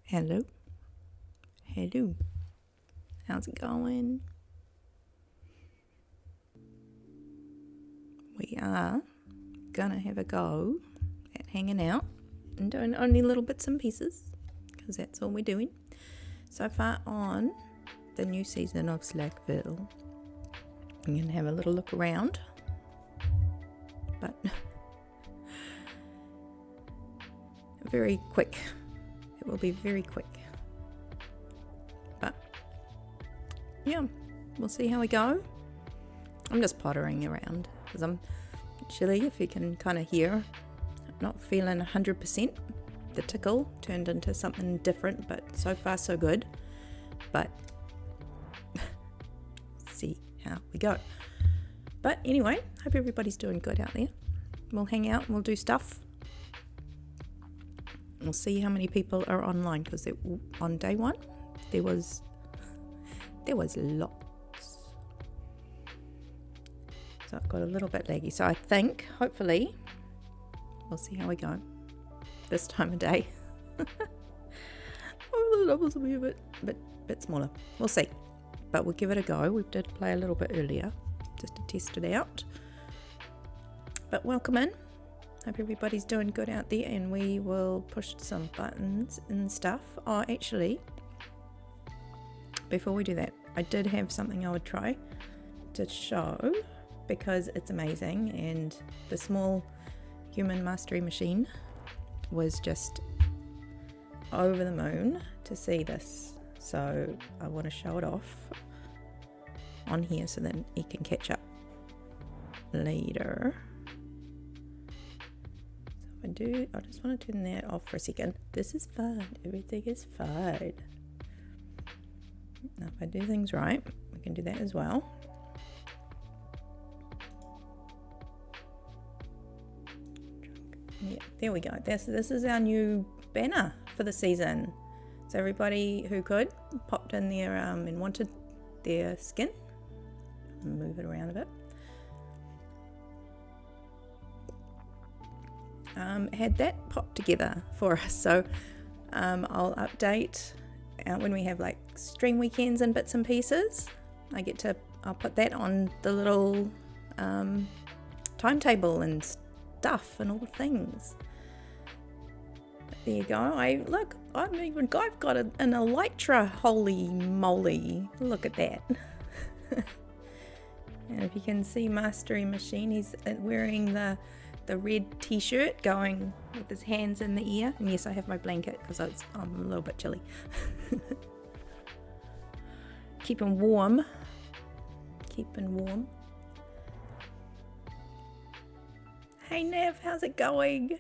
Hello. Hello. How's it going? We are gonna have a go at hanging out and doing only little bits and pieces because that's all we're doing so far on the new season of Slackville. I'm gonna have a little look around, but very quick. It will be very quick, but yeah, we'll see how we go. I'm just pottering around because I'm chilly, if you can kind of hear. I'm not feeling 100%. The tickle turned into something different, but so far so good. But see how we go. But anyway, hope everybody's doing good out there. We'll hang out and we'll do stuff. We'll see how many people are online, because on day one there was lots. So I've got a little bit laggy. So I think, hopefully, we'll see how we go this time of day. Oh, the numbers will be a bit smaller. We'll see. But we'll give it a go. We did play a little bit earlier just to test it out. But welcome in. Hope everybody's doing good out there, and we will push some buttons and stuff. Oh, actually, before we do that, I did have something I would try to show because it's amazing, and the small human mastery machine was just over the moon to see this. So I want to show it off on here so that he can catch up later. I just want to turn that off for a second. This is fun. Everything is fun. Now, if I do things right, we can do that as well. Yeah, there we go. This is our new banner for the season. So everybody who could popped in there and wanted their skin. Move it around a bit. Had that popped together for us, so I'll update when we have like stream weekends and bits and pieces. I'll put that on the little timetable and stuff and all the things. There you go. I've got an elytra. Holy moly! Look at that. And if you can see MasteryMachine, he's wearing the red t-shirt going with his hands in the air. And yes, I have my blanket because I'm a little bit chilly. Keeping warm. Hey Nev, how's it going?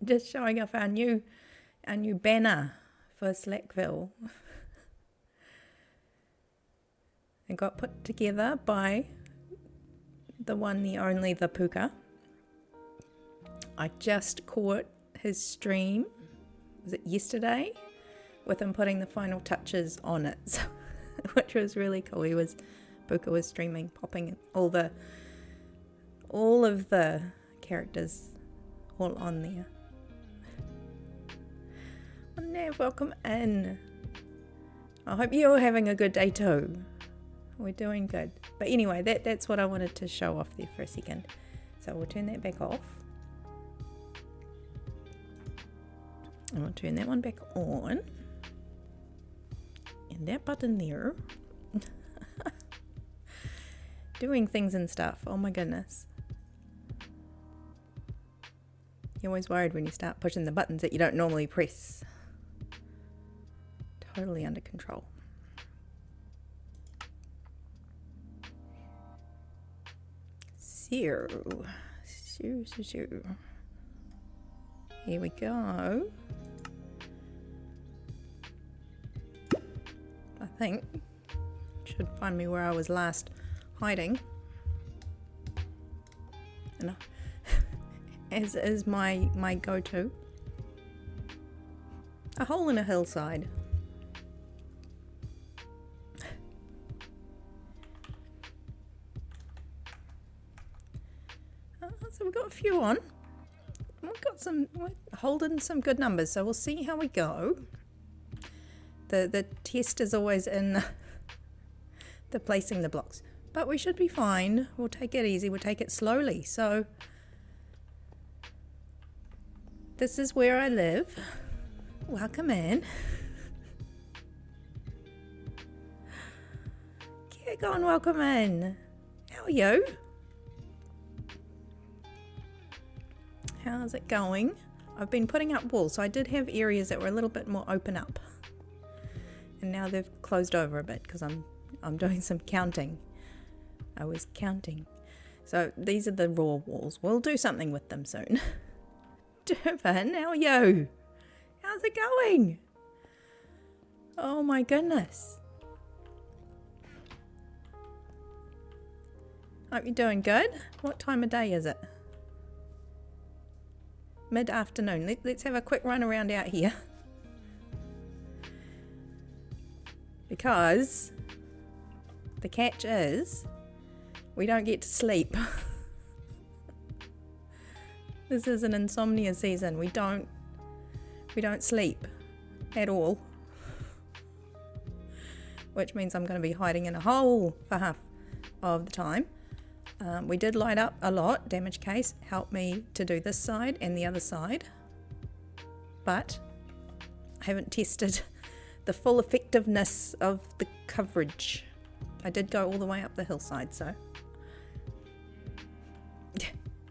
Just showing off our new banner for Slackville. It got put together by the one, the only, the Puka. I just caught his stream, was it yesterday, with him putting the final touches on it, so, which was really cool. Puka was streaming, popping all of the characters all on there. Well, Nav, welcome in. I hope you're having a good day too. We're doing good. But anyway, that's what I wanted to show off there for a second. So we'll turn that back off. And we'll turn that one back on. And that button there. Doing things and stuff. Oh my goodness. You're always worried when you start pushing the buttons that you don't normally press. Totally under control. Here we go. I think should find me where I was last hiding. And as is my go-to. A hole in a hillside. So we've got a few on. we're holding some good numbers, so we'll see how we go. The test is always in the placing the blocks, but we should be fine. We'll take it easy, we'll take it slowly. So this is where I live. Welcome in. Get on, welcome in. How are you? How's it going? I've been putting up walls, so I did have areas that were a little bit more open up, and now they've closed over a bit because I'm doing some counting. I was counting. So these are the raw walls. We'll do something with them soon. Durban, how are you? How's it going? Oh my goodness. Hope you're doing good. What time of day is it? Mid-afternoon. Let's have a quick run around out here. Because the catch is we don't get to sleep. This is an insomnia season. We don't sleep at all. Which means I'm going to be hiding in a hole for half of the time. We did light up a lot. Damage Case helped me to do this side and the other side, but I haven't tested the full effectiveness of the coverage. I did go all the way up the hillside, so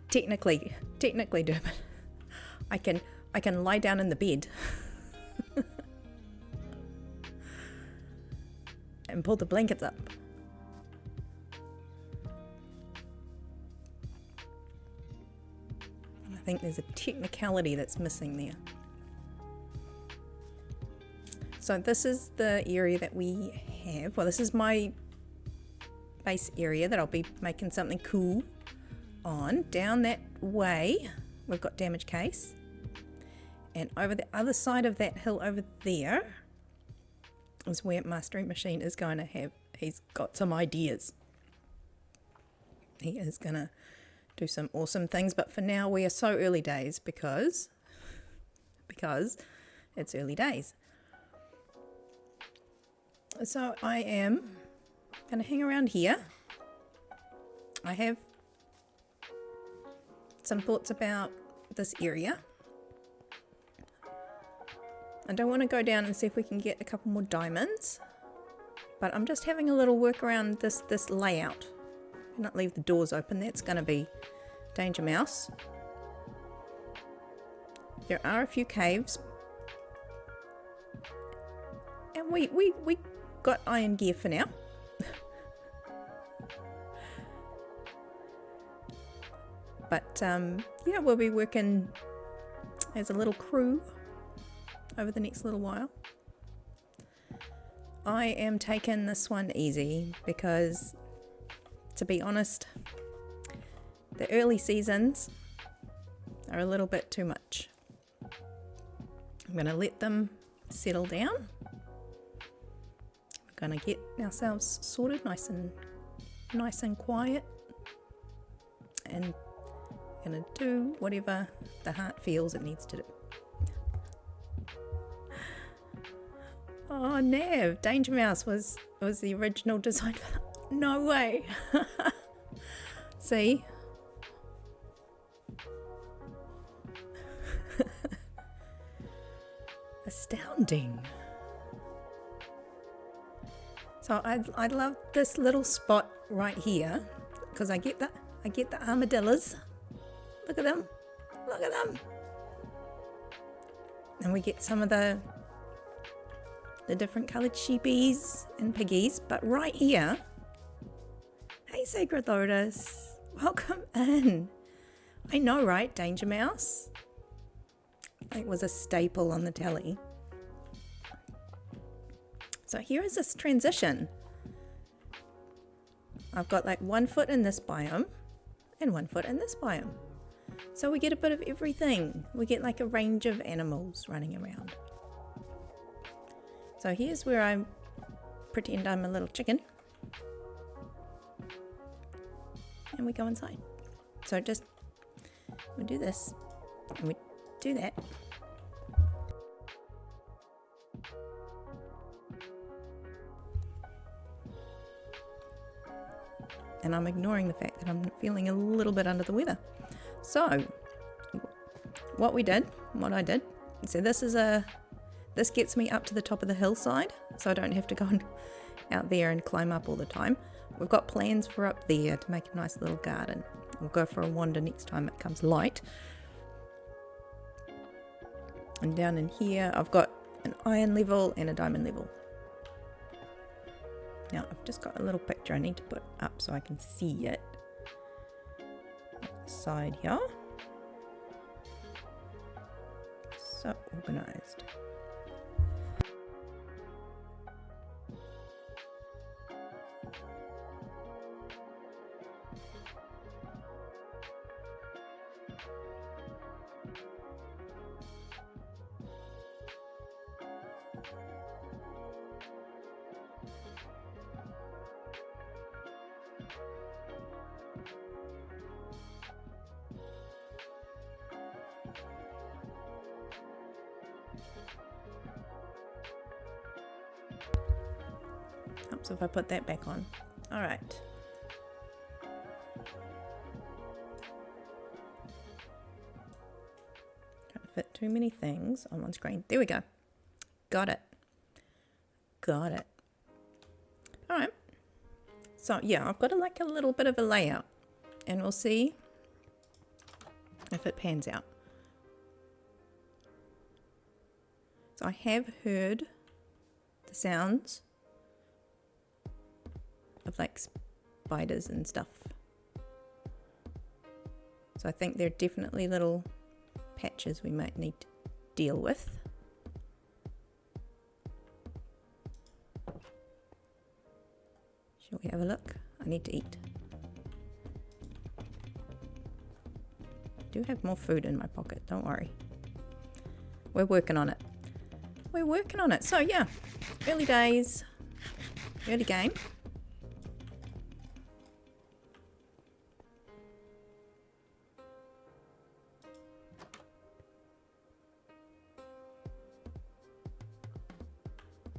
technically Durban, I can lie down in the bed and pull the blankets up. I think there's a technicality that's missing there. So this is the area that we have. Well, this is my base area that I'll be making something cool on. Down that way, we've got Damage Case. And over the other side of that hill over there is where MasteryMachine is going to have, he's got some ideas. He is going to do some awesome things, but for now we are so early days because it's early days. So I am going to hang around here. I have some thoughts about this area. I don't want to go down and see if we can get a couple more diamonds, but I'm just having a little work around this layout. Not leave the doors open, that's going to be Danger Mouse. There are a few caves, and we got iron gear for now. But yeah, we'll be working as a little crew over the next little while. I am taking this one easy because, to be honest, the early seasons are a little bit too much. I'm going to let them settle down. We're going to get ourselves sorted nice and quiet, and we're going to do whatever the heart feels it needs to do. Oh, Nav, Danger Mouse was the original design for that. No way. See? Astounding. So I love this little spot right here because I get the armadillos. Look at them. Look at them. And we get some of the different coloured sheepies and piggies, but right here, hey Sacred Lotus, welcome in. I know, right, Danger Mouse? It was a staple on the telly. So here is this transition. I've got like 1 foot in this biome and 1 foot in this biome. So we get a bit of everything. We get like a range of animals running around. So here's where I pretend I'm a little chicken. And we go inside. So we'll do this. And we do that. And I'm ignoring the fact that I'm feeling a little bit under the weather. So, what I did, so this gets me up to the top of the hillside, so I don't have to go out there and climb up all the time. We've got plans for up there to make a nice little garden. We'll go for a wander next time it comes light. And down in here, I've got an iron level and a diamond level. Now, I've just got a little picture I need to put up so I can see it. Side here. So organized. Helps if I put that back on. All right. Trying to fit too many things on one screen. There we go. Got it. Got it. All right. So yeah, I've got like a little bit of a layout, and we'll see if it pans out. So I have heard the sounds of like spiders and stuff. So I think there are definitely little patches we might need to deal with. Shall we have a look? I need to eat. I do have more food in my pocket, don't worry. We're working on it. We're working on it. So yeah, early days, early game.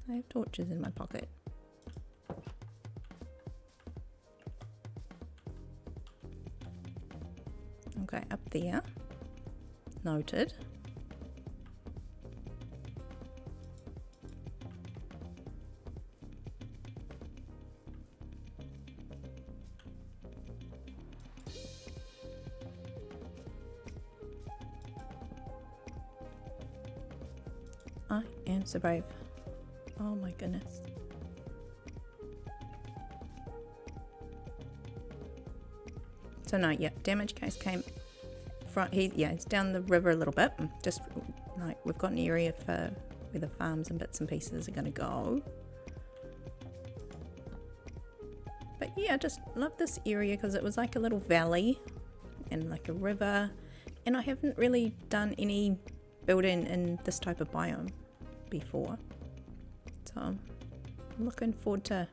I have torches in my pocket. Okay, up there. Noted. I am so brave. Oh my goodness. So no, yeah, Damage Case came from, it's down the river a little bit. Just like we've got an area for where the farms and bits and pieces are going to go. But yeah, just love this area because it was like a little valley and like a river. And I haven't really done any building in this type of biome before. So I'm looking forward to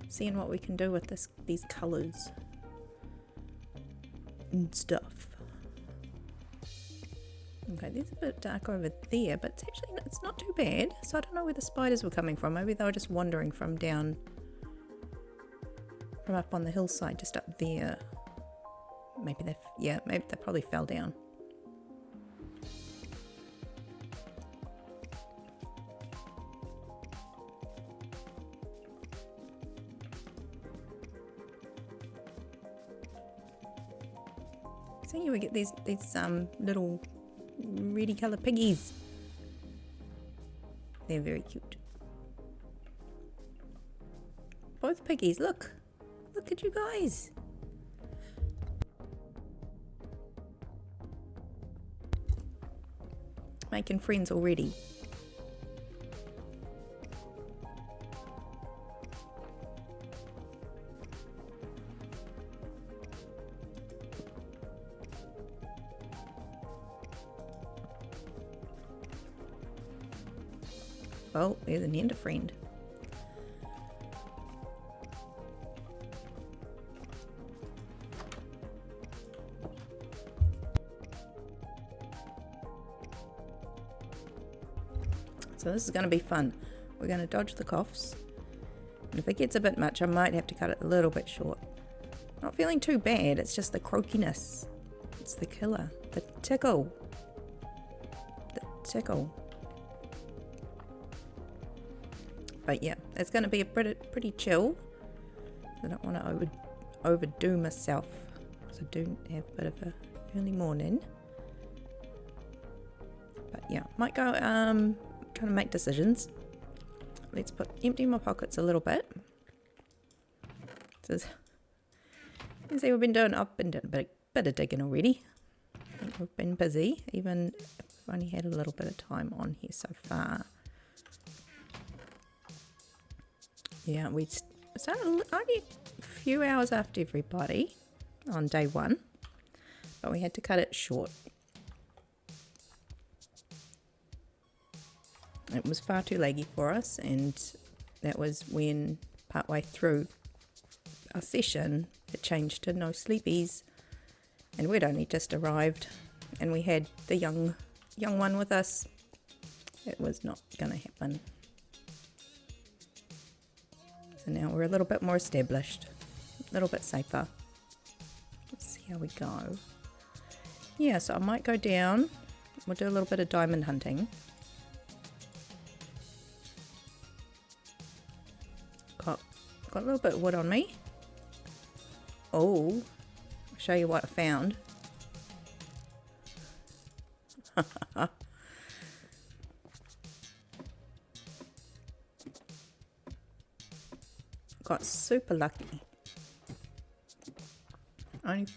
seeing what we can do with these colors and stuff. Okay, there's a bit dark over there, but it's not too bad. So I don't know where the spiders were coming from. Maybe they were just wandering from up on the hillside, just up there. Maybe they probably fell down. So here we get these little reddy coloured piggies. They're very cute. Both piggies, look at you guys. Making friends already. Oh, there's an ender friend. So this is going to be fun. We're going to dodge the coughs. And if it gets a bit much, I might have to cut it a little bit short. Not feeling too bad, it's just the croakiness. It's the killer. The tickle. The tickle. But yeah, it's going to be a pretty chill. I don't want to overdo myself. So I do have a bit of a early morning. But yeah, might go trying to make decisions. Let's empty my pockets a little bit. So, you can see I've been doing a bit of digging already. I think we've been busy, even if I've only had a little bit of time on here so far. Yeah, we started only a few hours after everybody on day one, but we had to cut it short. It was far too laggy for us, and that was when partway through our session it changed to no sleepies, and we'd only just arrived, and we had the young one with us. It was not going to happen. So now we're a little bit more established, a little bit safer. Let's see how we go. Yeah, so I might go down. We'll do a little bit of diamond hunting. Got a little bit of wood on me. Oh, I'll show you what I found. Got super lucky. Not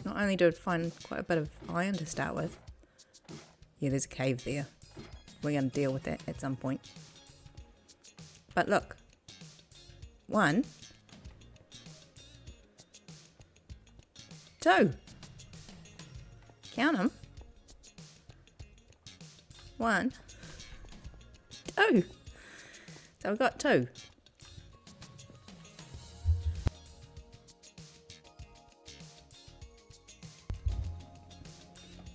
only did I find quite a bit of iron to start with. Yeah, there's a cave there. We're going to deal with that at some point. But look. 1, 2. Count them. 1, 2. So we've got 2.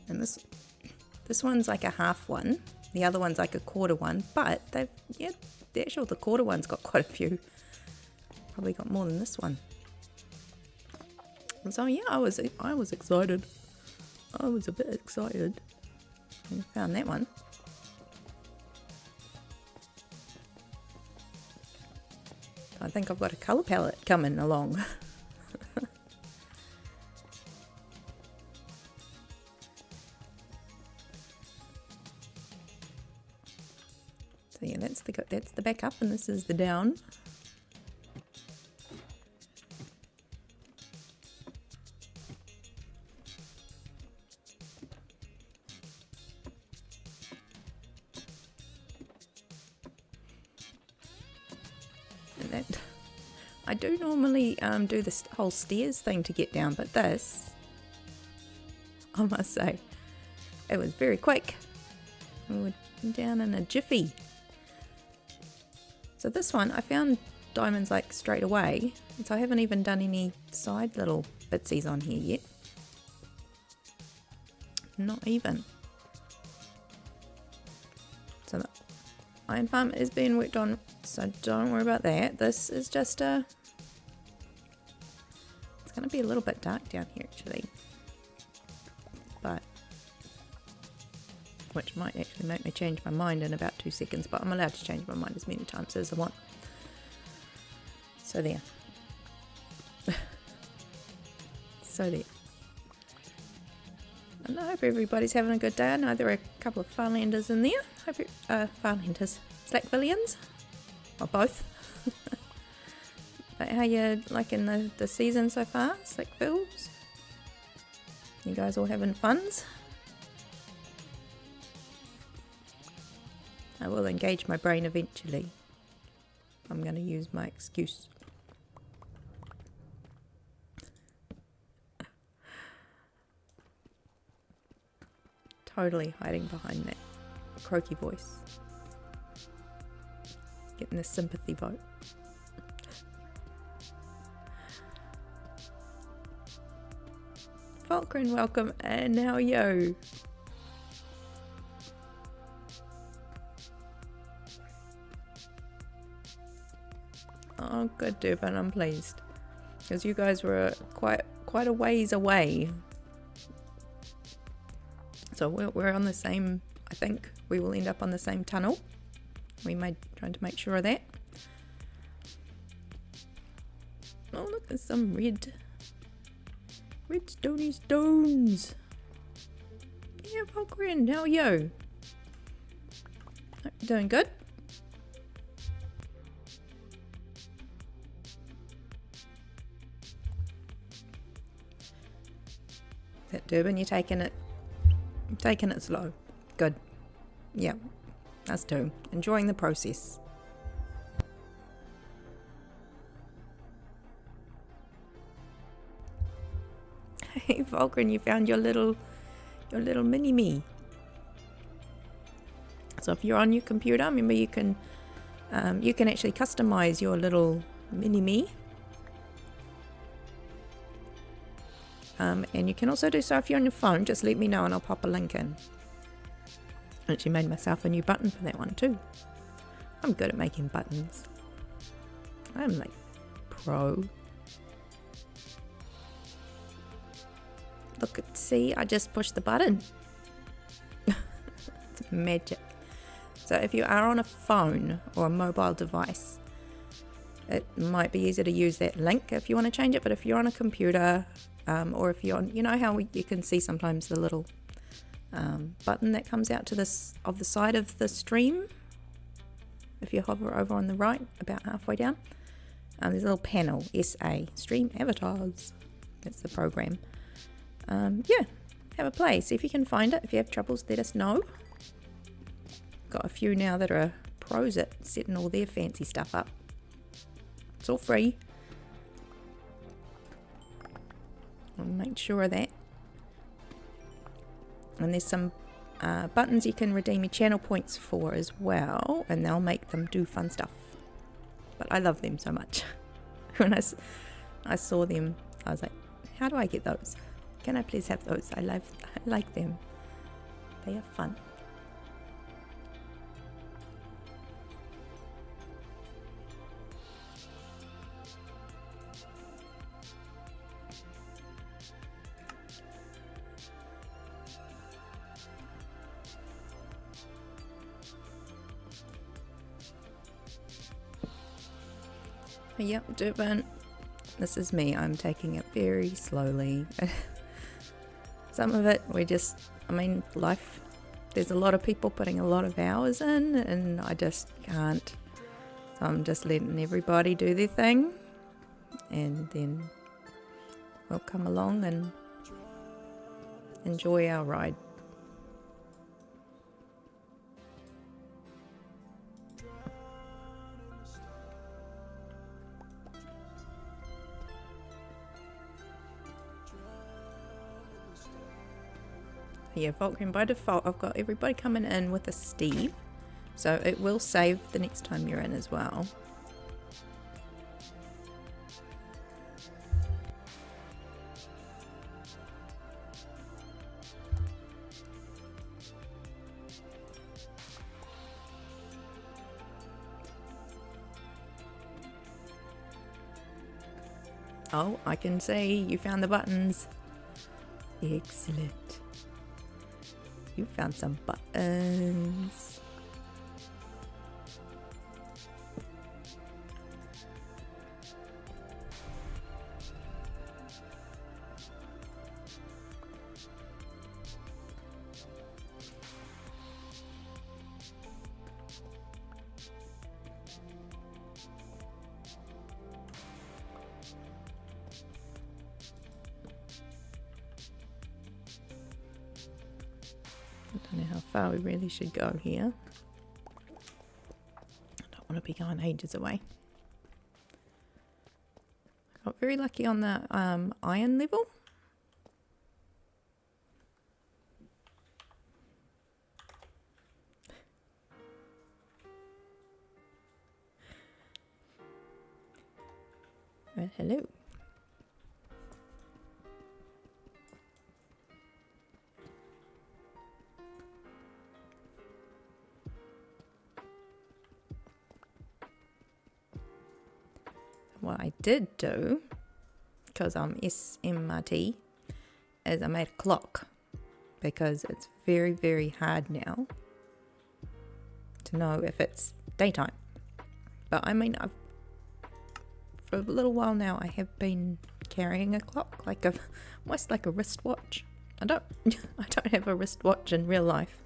And this one's like a half one. The other one's like a quarter one. But the quarter one's got quite a few. Probably got more than this one. And so yeah, I was excited. I was a bit excited. And found that one. I think I've got a colour palette coming along. So yeah, that's the back up, and this is the down. I do normally do this whole stairs thing to get down, but this, I must say, it was very quick. We were down in a jiffy. So this one, I found diamonds like straight away, and so I haven't even done any side little bitsies on here yet. Not even. So the iron farm is being worked on, so don't worry about that. This is just a... It's going to be a little bit dark down here actually. But... which might actually make me change my mind in about 2 seconds, but I'm allowed to change my mind as many times as I want. So there. So there. And I hope everybody's having a good day. I know there are a couple of Farlanders in there. Hope Farlanders. Slackvillians. Or both. But how you liking the season so far, Slackvilles? You guys all having funs? I will engage my brain eventually. I'm going to use my excuse. Totally hiding behind that croaky voice. Getting the sympathy vote. Falkrin, welcome, and how are you? Oh, good, Durban. I'm pleased. Because you guys were quite a ways away. So we're on the same, I think we will end up on the same tunnel. We may trying to make sure of that. Oh, look, there's some red stony stones. Yeah, Valkyrian, how are you? Doing good? That Durban, you're taking it slow. Good. Yeah, us too. Enjoying the process. Hey, Vulcan, you found your little mini-me. So if you're on your computer, remember you can actually customize your little mini-me. And you can also do so if you're on your phone. Just let me know and I'll pop a link in. I actually made myself a new button for that one too. I'm good at making buttons. I'm like pro. Look at, see, I just pushed the button. It's magic. So if you are on a phone or a mobile device, it might be easier to use that link if you want to change it. But if you're on a computer, or if you're on, you know how you can see sometimes the little button that comes out to this of the side of the stream. If you hover over on the right, about halfway down, there's a little panel, SA, Stream Avatars. That's the program. Yeah, have a play. See if you can find it. If you have troubles, let us know. Got a few now that are pros at setting all their fancy stuff up. It's all free. I'll make sure of that. And there's some buttons you can redeem your channel points for as well, and they'll make them do fun stuff. But I love them so much. When I saw them, I was like, how do I get those? Can I please have those? I like them. They are fun. Yep, Durban. This is me. I'm taking it very slowly. Some of it, life, there's a lot of people putting a lot of hours in, and I just can't. So I'm just letting everybody do their thing, and then we'll come along and enjoy our ride. Yeah, Vulcan, by default, I've got everybody coming in with a Steve, so it will save the next time you're in as well. Oh, I can see you found the buttons. Excellent. You found some buttons. I don't know how far we really should go here. I don't want to be going ages away. I got very lucky on the iron level. Hello. what I did do, because I'm SMRT, is I made a clock, because it's very, very hard now to know if it's daytime. But I mean, for a little while now, I have been carrying a clock, almost like a wristwatch. I don't have a wristwatch in real life,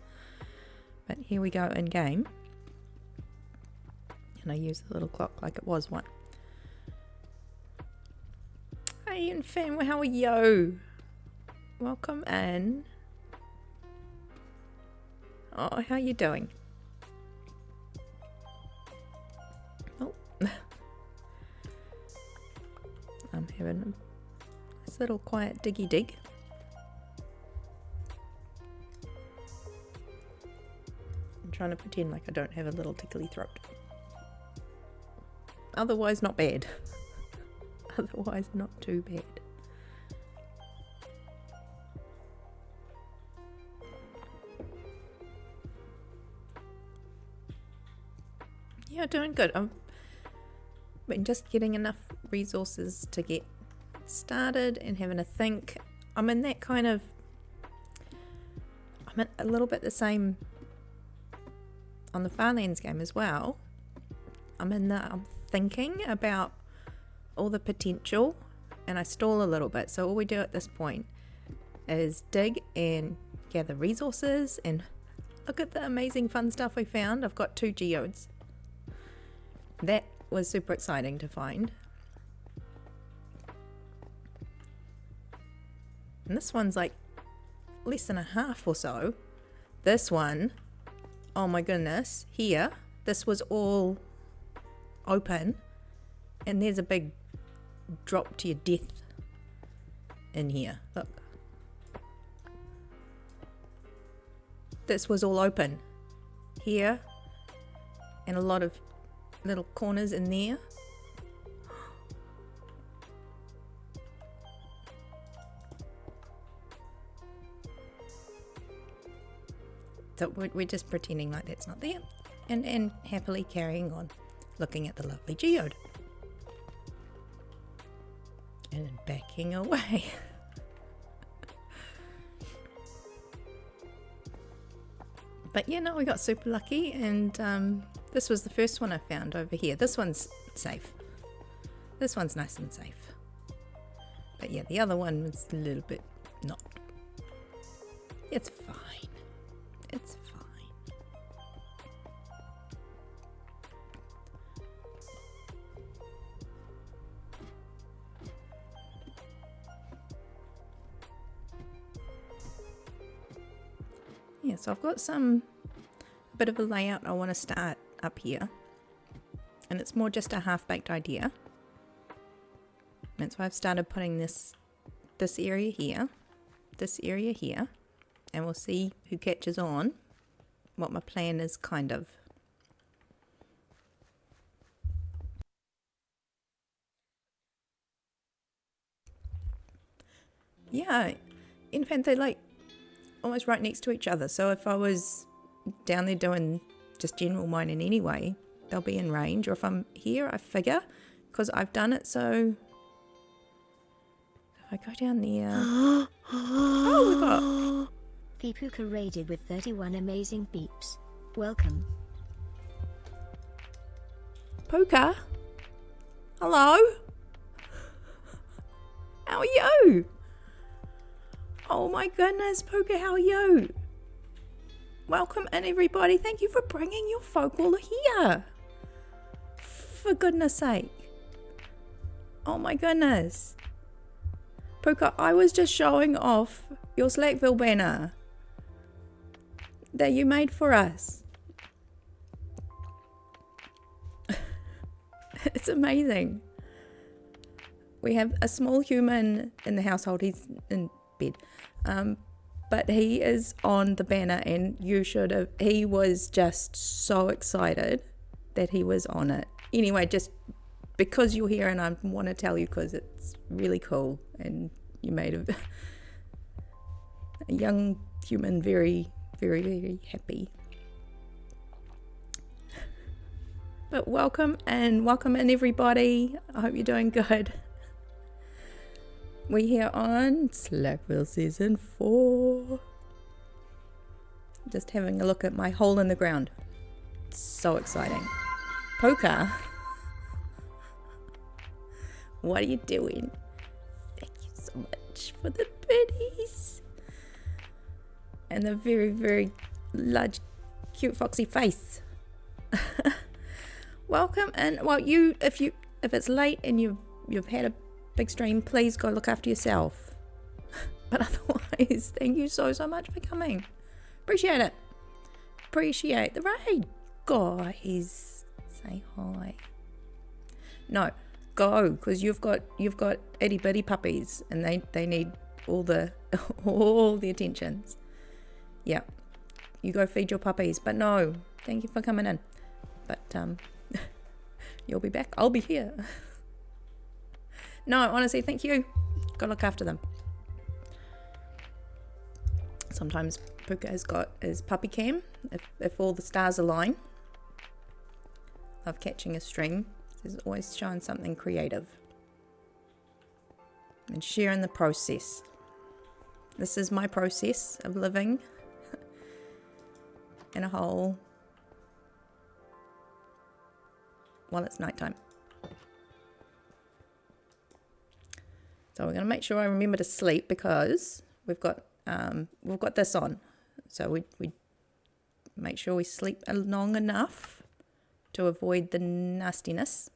but here we go in game, and I use the little clock like it was one. Hey, Infam, how are you? Welcome in. Oh, how you doing? Oh, I'm having this little quiet diggy dig. I'm trying to pretend like I don't have a little tickly throat. Otherwise, not bad. Otherwise, not too bad. Yeah, doing good. I've been just getting enough resources to get started and having a think. I'm in that kind of... I'm in a little bit the same on the Farlands game as well. I'm thinking about all the potential, and I stall a little bit. So all we do at this point is dig and gather resources and look at the amazing fun stuff we found. I've got 2 geodes. That was super exciting to find. And this one's like less than a half or so. This one, oh my goodness, here, this was all open, and there's a big drop to your death in here. Look, this was all open here, and a lot of little corners in there. So we're just pretending like that's not there, and happily carrying on looking at the lovely geode and backing away. But yeah, no, we got super lucky, and this was the first one I found over here. This one's safe. This one's nice and safe. But yeah, the other one was a little bit not. It's fine. It's fine. Yeah, so I've got a bit of a layout I want to start up here, and it's more just a half-baked idea. That's why I've started putting this area here, and we'll see who catches on what my plan is, kind of. Yeah, in fact, they're like almost right next to each other, so if I was down there doing just general mining anyway, they'll be in range. Or if I'm here, I figure, because I've done it, so if I go down there... Oh, we got... Fipuka raided with 31 amazing beeps. Welcome. Puka? Hello? How are you? Oh my goodness, Puka, how are you? Welcome in, everybody. Thank you for bringing your folk all here. For goodness sake. Oh my goodness. Puka, I was just showing off your Slackville banner that you made for us. It's amazing. We have a small human in the household. He's in bed. But he is on the banner, and you should have... He was just so excited that he was on it. Anyway, just because you're here, and I want to tell you because it's really cool, and you made a young human very, very, very happy. But welcome in everybody. I hope you're doing good. We're here on Slackville Season 4. Just having a look at my hole in the ground. So exciting. Poker. What are you doing? Thank you so much for the biddies. And the very, very large, cute, foxy face. Welcome, and well, if it's late and you've had a big stream, please go look after yourself. But otherwise, thank you so much for coming. Appreciate it. Appreciate the raid. Guys, say hi. No, go, because you've got itty bitty puppies and they need all the attentions. Yeah, you go feed your puppies. But no, thank you for coming in. But you'll be back. I'll be here. No, honestly, thank you. Go look after them. Sometimes Puka has got his puppy cam. If all the stars align of catching a stream, he's always showing something creative and sharing the process. This is my process of living in a hole while it's nighttime. So we're going to make sure I remember to sleep because we've got this on. So we make sure we sleep long enough to avoid the nastiness.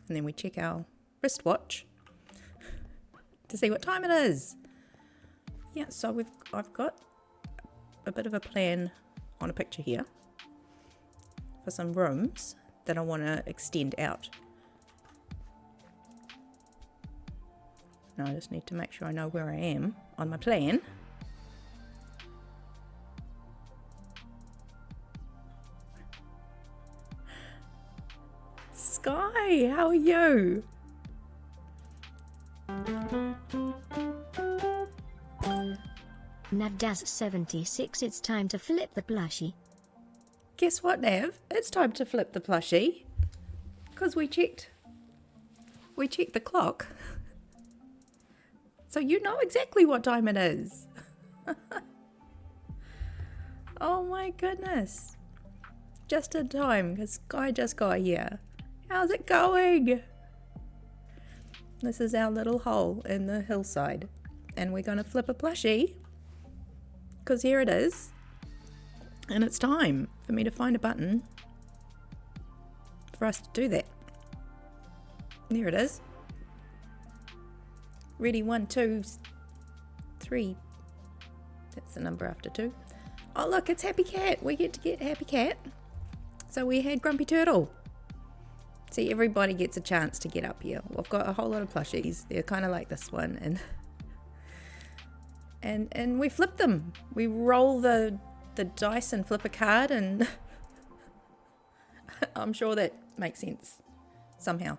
And then we check our wristwatch to see what time it is. Yeah, so I've got a bit of a plan on a picture here for some rooms that I want to extend out. Now I just need to make sure I know where I am on my plan. Sky, how are you? Navdaz76, it's time to flip the plushie. Guess what, Nav? It's time to flip the plushie. Because we checked the clock. So you know exactly what time it is. Oh my goodness. Just in time, because Sky just got here. How's it going? This is our little hole in the hillside. And we're going to flip a plushie. Because here it is. And it's time for me to find a button for us to do that. There it is. Ready, 1, 2, 3. That's the number after 2. Oh look, it's Happy Cat. We get to get Happy Cat. So we had Grumpy Turtle. See, everybody gets a chance to get up here. I've got a whole lot of plushies. They're kind of like this one, and we flip them. We roll the dice and flip a card, and I'm sure that makes sense somehow.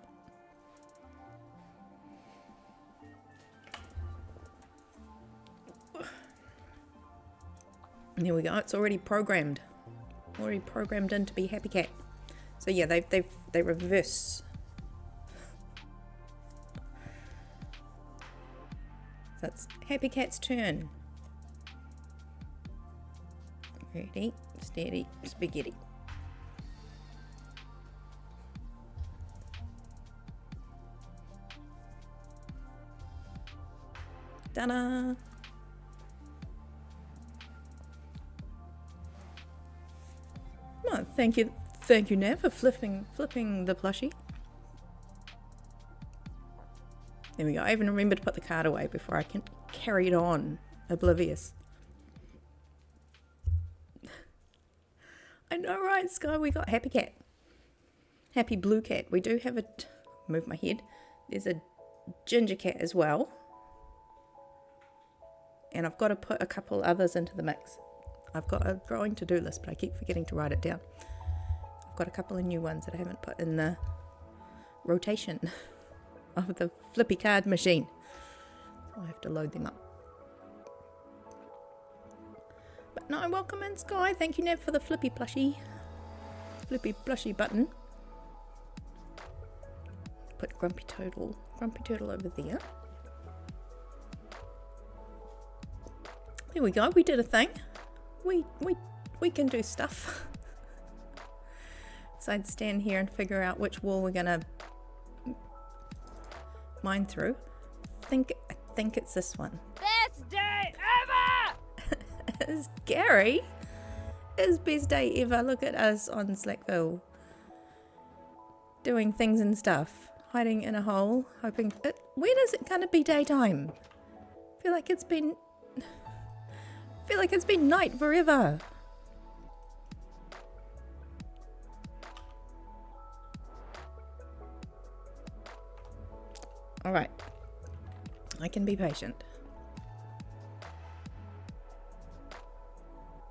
And there we go. It's already programmed in to be Happy Cat. So yeah, they reverse. So it's Happy Cat's turn. Ready, steady, spaghetti. Ta-da! Oh, thank you, Nav, for flipping the plushie. There we go. I even remember to put the card away before I can carry it on, oblivious. I know, right, Sky? We got Happy Cat. Happy Blue Cat. We do have move my head. There's a Ginger Cat as well. And I've got to put a couple others into the mix. I've got a growing to-do list, but I keep forgetting to write it down. I've got a couple of new ones that I haven't put in the rotation of the flippy card machine. I'll have to load them up. But no, welcome in, Sky. Thank you, Nav, for the flippy plushie button. Put Grumpy Turtle over there. There we go. We did a thing. We can do stuff. So I'd stand here and figure out which wall we're gonna mine through. I think it's this one. Best day ever! It's Gary. His best day ever. Look at us on Slackville. Doing things and stuff. Hiding in a hole. Hoping... when is it gonna be daytime? I feel like it's been night forever. Alright. I can be patient.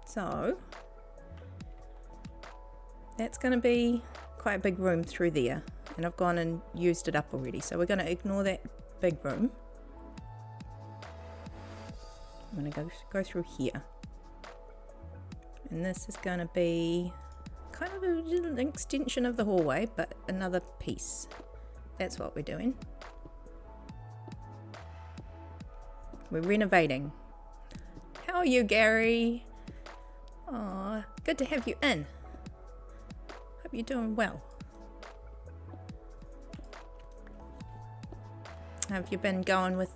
So, that's going to be quite a big room through there. And I've gone and used it up already. So we're going to ignore that big room. I'm going to go through here. And this is going to be kind of a little extension of the hallway, but another piece. That's what we're doing. We're renovating. How are you, Gary? Aw, good to have you in. Hope you're doing well. How have you been going with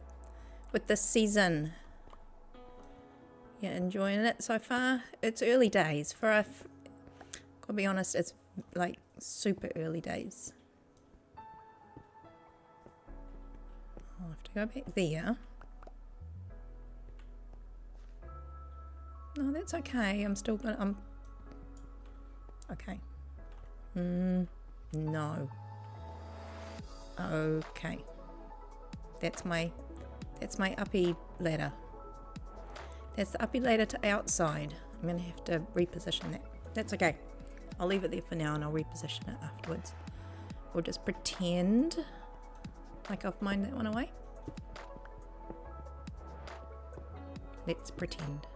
this season? You enjoying it so far? It's early days. Gotta be honest, it's like super early days. I'll have to go back there. No, that's okay. I'm still gonna... okay. No. Okay. That's my uppy ladder. That's the uppy ladder to outside. I'm gonna have to reposition that. That's okay. I'll leave it there for now and I'll reposition it afterwards. We'll just pretend like I've mined that one away. Let's pretend.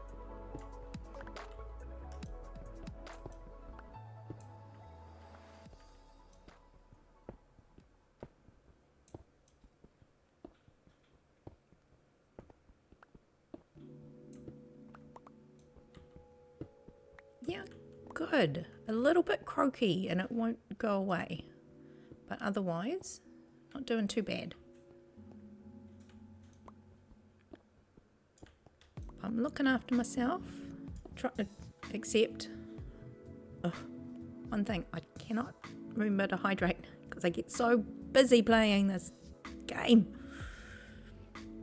Yeah, good. A little bit croaky and it won't go away. But otherwise, not doing too bad. I'm looking after myself. Trying to accept one thing. I cannot remember to hydrate because I get so busy playing this game.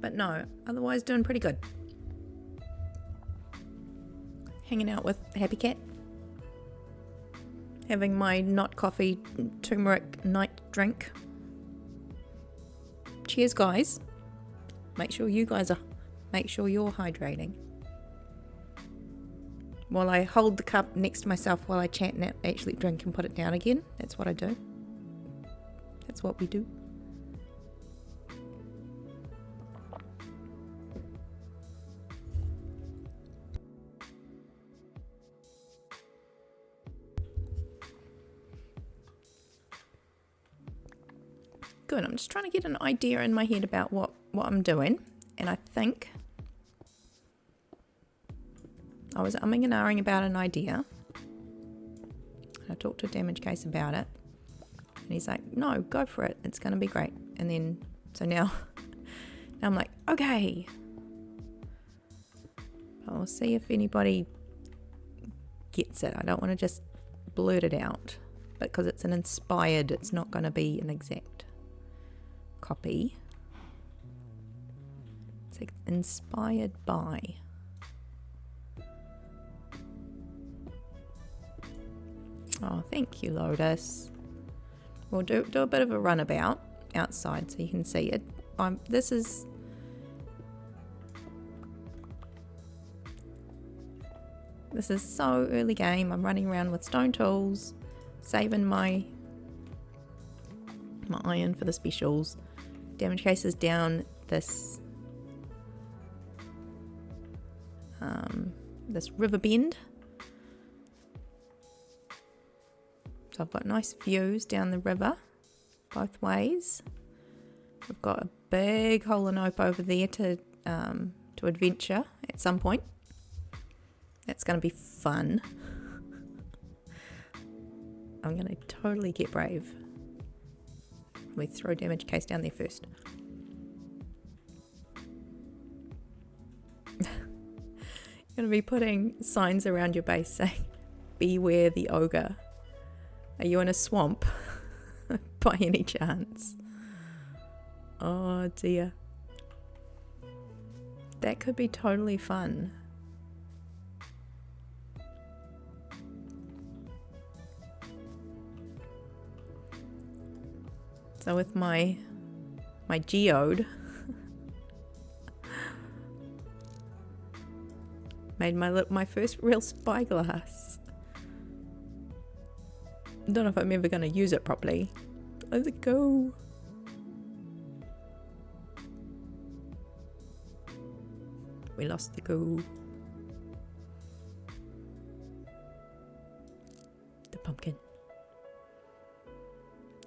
But no, otherwise doing pretty good. Hanging out with Happy Cat. Having my not coffee turmeric night drink. Cheers, guys. Make sure you're hydrating. While I hold the cup next to myself while I chat and actually drink and put it down again. That's what I do. That's what we do. Good, I'm just trying to get an idea in my head about what I'm doing, and I think I was umming and ahhing about an idea. I talked to DamageCase about it, and he's like, no, go for it, it's going to be great. And then, so now I'm like, okay. I'll see if anybody gets it. I don't want to just blurt it out, but because it's an inspired, it's not going to be an exact copy. It's like inspired by. Oh, thank you, Lotus. We'll do a bit of a runabout outside so you can see it. This is so early game. I'm running around with stone tools, saving my iron for the specials. DamageCase is down this this river bend. So I've got nice views down the river both ways. I've got a big hole and ope over there to adventure at some point. That's going to be fun. I'm going to totally get brave. We throw damage case down there first. You're going to be putting signs around your base saying, beware the ogre. Are you in a swamp? By any chance? Oh dear. That could be totally fun. So with my geode, made my first real spyglass. Don't know if I'm ever going to use it properly. Let's go. We lost the go. The pumpkin.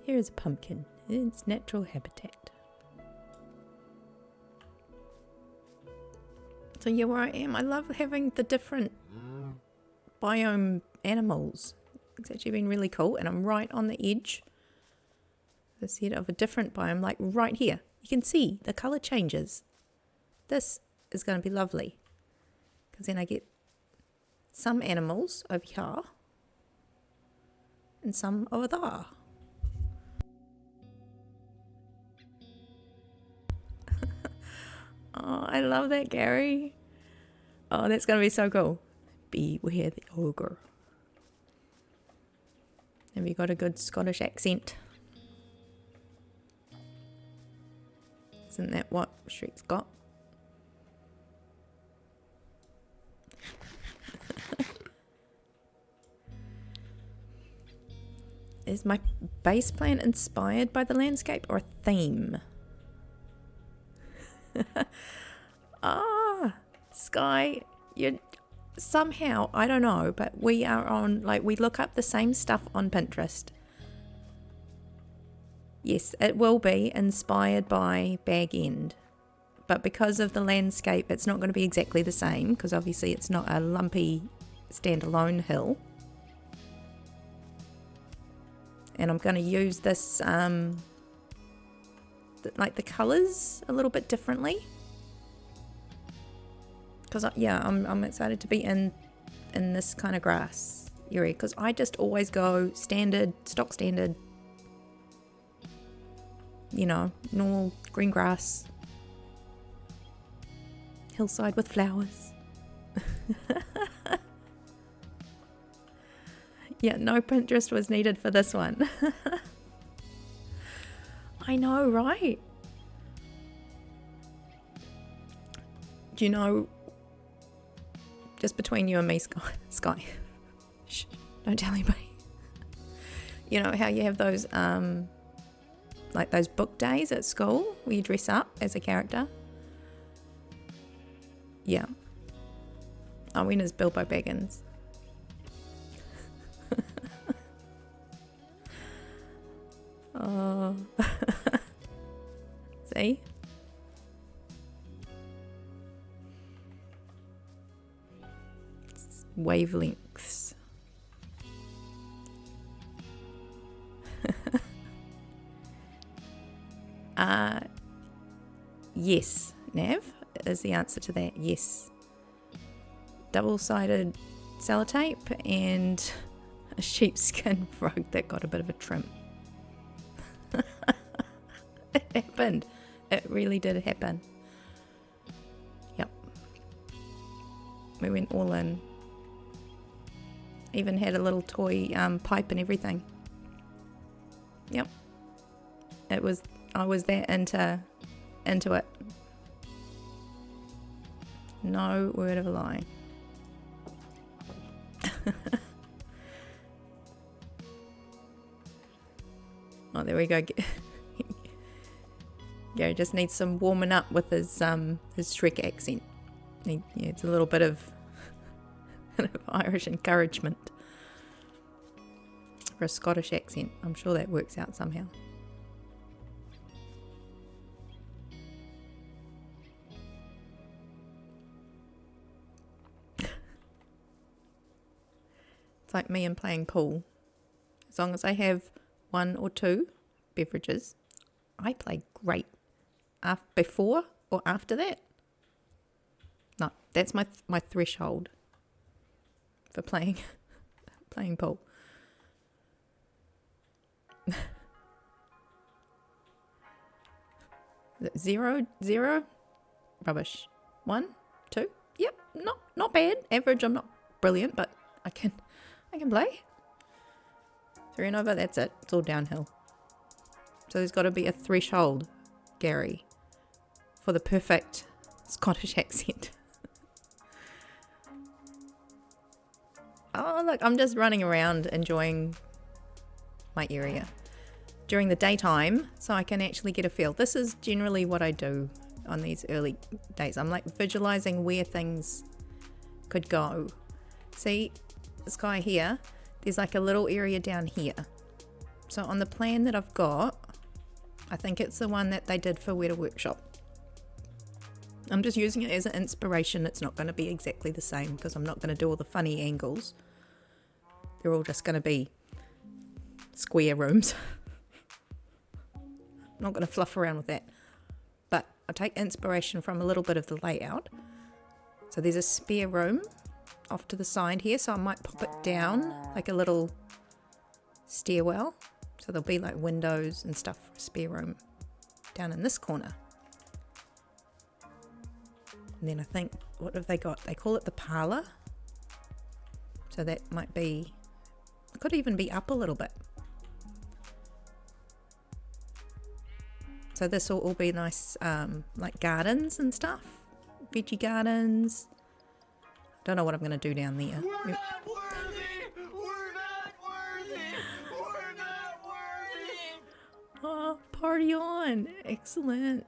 Here is a pumpkin in its natural habitat. So yeah, where I am, I love having the different biome animals. It's actually been really cool, and I'm right on the edge, as I said, of a different biome, like right here. You can see the colour changes. This is going to be lovely, because then I get some animals over here and some over there. Oh, I love that, Gary. Oh, that's going to be so cool. Beware the ogre. Have you got a good Scottish accent? Isn't that what Shrek's got? Is my base plan inspired by the landscape or a theme? Sky, you somehow, I don't know, but we are on, like, we look up the same stuff on Pinterest. Yes, it will be inspired by Bag End, but because of the landscape, it's not going to be exactly the same, because obviously it's not a lumpy standalone hill. And I'm going to use this, like the colours a little bit differently. Because, yeah, I'm excited to be in this kind of grass area. Because I just always go standard, stock standard, you know, normal green grass, hillside with flowers. Yeah, no Pinterest was needed for this one. I know, right? Do you know, just between you and me, Sky, shh, don't tell anybody. You know how you have those, like those book days at school where you dress up as a character? Yeah. I went as Bilbo Baggins. Oh. See? It's wavelengths. Yes, Nav is the answer to that. Yes. Double-sided sellotape and a sheepskin rug that got a bit of a trim. It happened. It really did happen. Yep. We went all in. Even had a little toy pipe and everything. Yep. I was that into it. No word of a lie. Oh, there we go. Gary just needs some warming up with his Shrek accent. Yeah, it's a little bit of Irish encouragement for a Scottish accent. I'm sure that works out somehow. It's like me and playing pool. As long as I have 1 or 2 beverages, I play great. Before or after that, no, that's my threshold for playing pool. Zero, rubbish. 1, 2, yep, not bad. Average, I'm not brilliant, but I can play. 3 and over, that's it. It's all downhill. So there's got to be a threshold, Gary, for the perfect Scottish accent. Oh, look, I'm just running around enjoying my area during the daytime so I can actually get a feel. This is generally what I do on these early days. I'm like visualizing where things could go. See this guy here? There's like a little area down here. So on the plan that I've got, I think it's the one that they did for Weta Workshop. I'm just using it as an inspiration. It's not going to be exactly the same because I'm not going to do all the funny angles. They're all just going to be square rooms. I'm not going to fluff around with that. But I take inspiration from a little bit of the layout. So there's a spare room off to the side here, so I might pop it down like a little stairwell. So there'll be like windows and stuff for a spare room down in this corner. And then I think, what have they got? They call it the parlour. So that might be, it could even be up a little bit. So this will all be nice, like gardens and stuff. Veggie gardens. Don't know what I'm going to do down there. We're not worthy! We're not worthy! We're not worthy! Oh, party on! Excellent.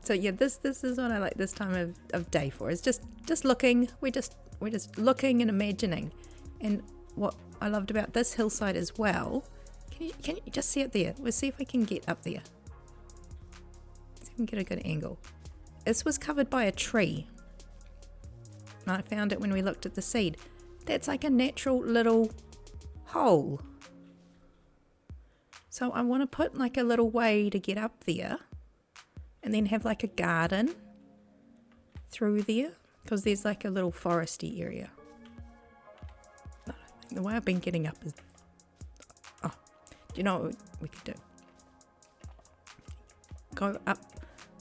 So yeah, this is what I like this time of day for. It's just looking. We're just looking and imagining. And what I loved about this hillside as well. Can you just see it there? We'll see if we can get up there. See if we can get a good angle. This was covered by a tree. And I found it when we looked at the seed. That's like a natural little hole. So I want to put like a little way to get up there. And then have like a garden through there. Because there's like a little foresty area. The way I've been getting up is... Oh, do you know what we could do? Go up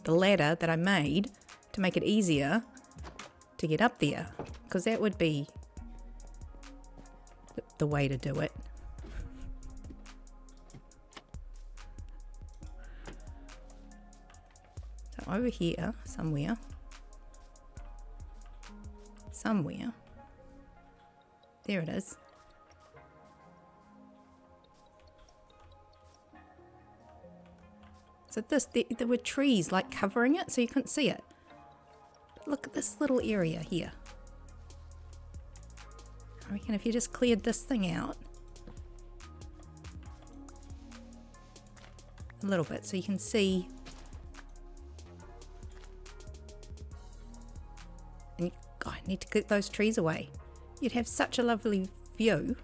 the ladder that I made to make it easier to get up there. Because that would be the way to do it. So over here, somewhere. There it is. So there were trees like covering it so you couldn't see it. But look at this little area here. I reckon if you just cleared this thing out a little bit so you can see. And I need to get those trees away. You'd have such a lovely view.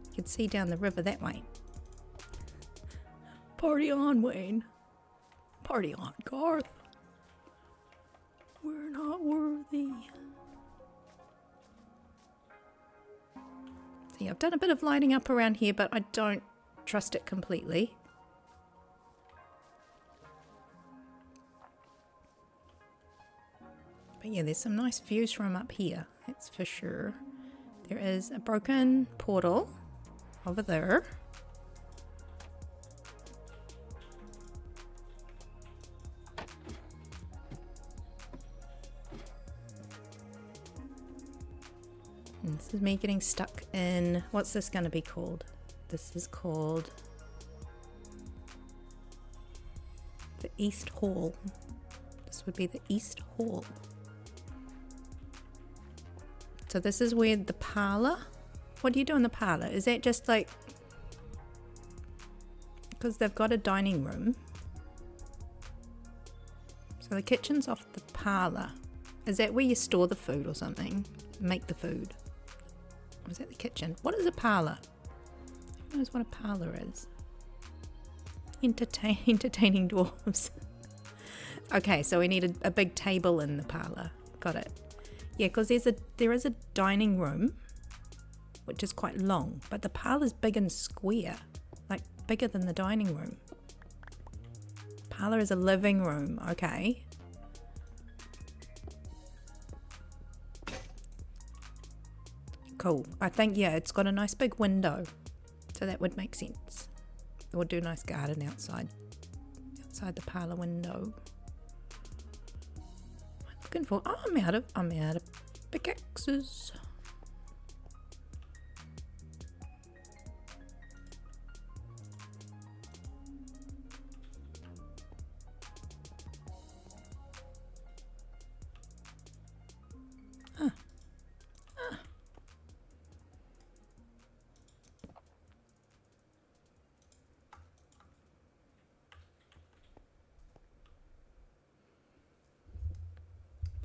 You could see down the river that way. Party on, Wayne. Party on, Garth. We're not worthy. So yeah, I've done a bit of lighting up around here, but I don't trust it completely. But yeah, there's some nice views from up here, that's for sure. There is a broken portal over there. And this is me getting stuck in, what's this going to be called? This is called the East Hall. This would be the East Hall. So this is where the parlour. What do you do in the parlour? Is that just like, because they've got a dining room. So the kitchen's off the parlour. Is that where you store the food or something? Make the food? Or is that the kitchen? What is a parlour? Who knows what a parlour is? Entertaining dwarves. Okay, so we need a big table in the parlour. Got it. Yeah, because there is a dining room, which is quite long, but the parlour's big and square, like bigger than the dining room. Parlour is a living room, okay. Cool. I think, yeah, it's got a nice big window, so that would make sense. It would do a nice garden outside the parlour window. What am I looking for? Oh, I'm out of pickaxes.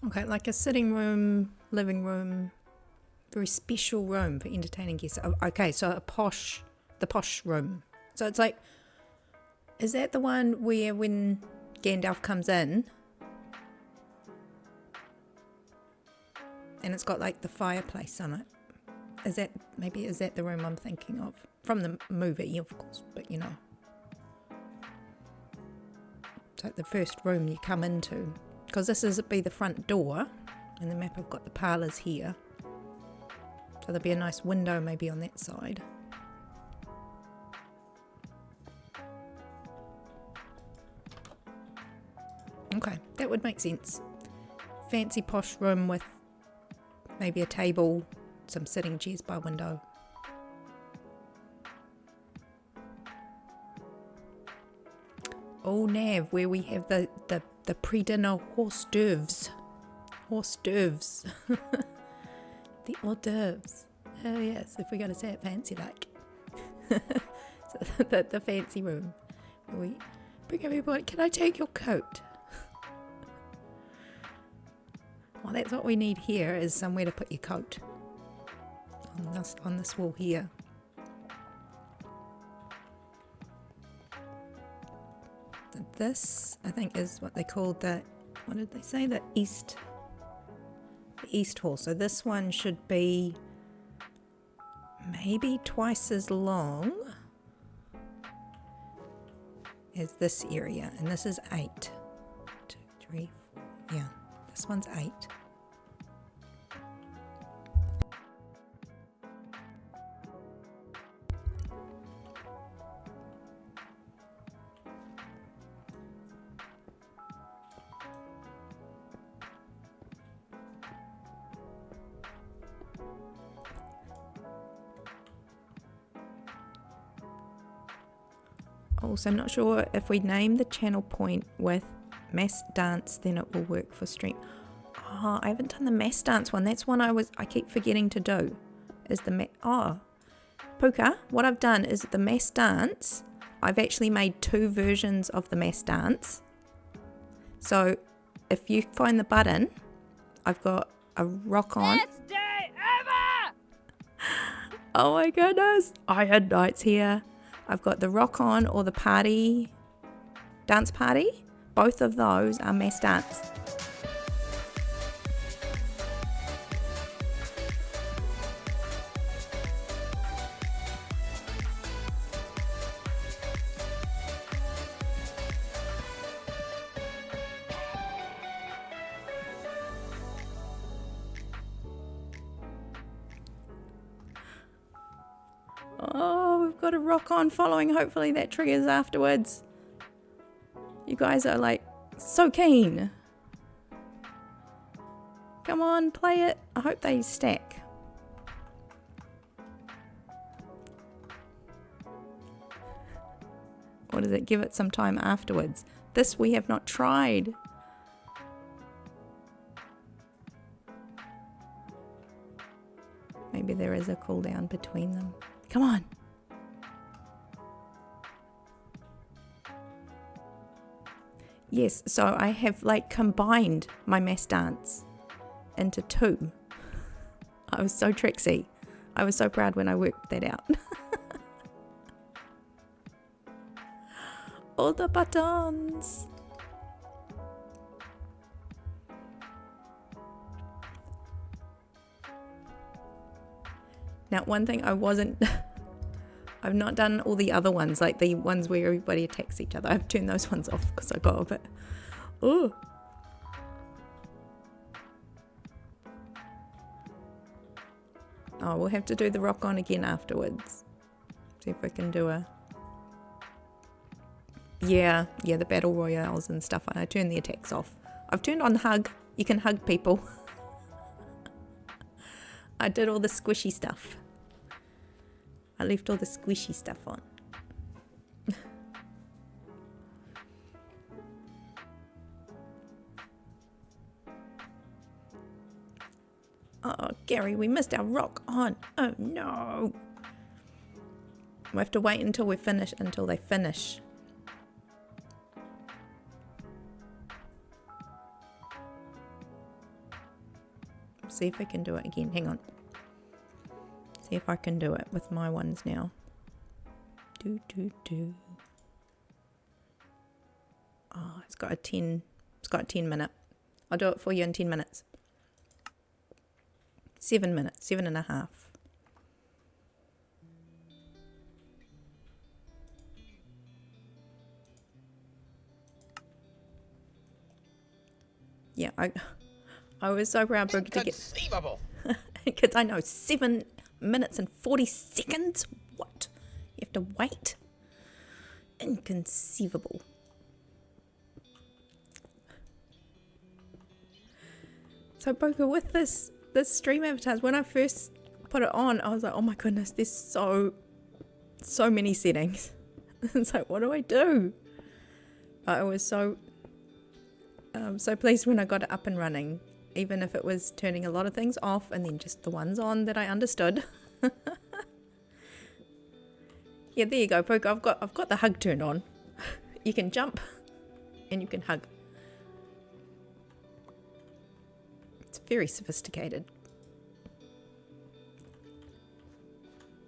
Okay, like a sitting room, living room, very special room for entertaining guests. Oh, okay, so the posh room. So it's like, is that the one where when Gandalf comes in and it's got like the fireplace on it? Is that the room I'm thinking of? From the movie, of course, but you know. It's like the first room you come into. Because this is be the front door. In the map I've got the parlours here. So there'll be a nice window maybe on that side. Okay, that would make sense. Fancy posh room with maybe a table, some sitting chairs by window. Oh, Nav, where we have the pre-dinner hors d'oeuvres. Hors d'oeuvres. The hors d'oeuvres. Oh yes, if we're going to say it fancy like. So the fancy room. Where we bring everybody, can I take your coat? Well, that's what we need here, is somewhere to put your coat. On this wall here. This, I think, is what they called the, what did they say? The East Hall. So this one should be maybe twice as long as this area. And this is 8. 2, 3, 4. Yeah, this one's 8. Also, I'm not sure if we name the channel point with mass dance, then it will work for stream. Oh, I haven't done the mass dance one. That's one I keep forgetting to do. Is the Puka, what I've done is the mass dance. I've actually made 2 versions of the mass dance. So if you find the button, I've got a rock on. Best day ever! Oh my goodness, I had nights here. I've got the rock on or the party, dance party. Both of those are mass dance. Oh, we've got a rock on following. Hopefully that triggers afterwards. You guys are like so keen. Come on, play it. I hope they stack. Or does it give it some time afterwards? This we have not tried. Maybe there is a cooldown between them. Come on. Yes, so I have like combined my mass dance into 2. I was so tricksy. I was so proud when I worked that out. All the buttons. Now, one thing I wasn't... I've not done all the other ones, like the ones where everybody attacks each other. I've turned those ones off because I got a bit... Oh. Oh, we'll have to do the rock on again afterwards. See if I can do a... Yeah, the battle royales and stuff. I turned the attacks off. I've turned on hug. You can hug people. I did all the squishy stuff. I left all the squishy stuff on. Oh, Gary, we missed our rock on. Oh, no. We have to wait until we finish, until they finish. See if I can do it again. Hang on. See if I can do it with my ones now. Oh, it's got a 10 minute. I'll do it for you in 10 minutes. 7 minutes, 7.5. Yeah, I was so proud to get... Inconceivable! Because I know 7 minutes and 40 seconds? What? You have to wait? Inconceivable. So Boka, with this stream avatars, when I first put it on, I was like, oh my goodness, there's so many settings. It's like, what do I do? I was so pleased when I got it up and running, even if it was turning a lot of things off and then just the ones on that I understood. Yeah, there you go, Poke. I've got the hug turned on. You can jump and you can hug. It's very sophisticated.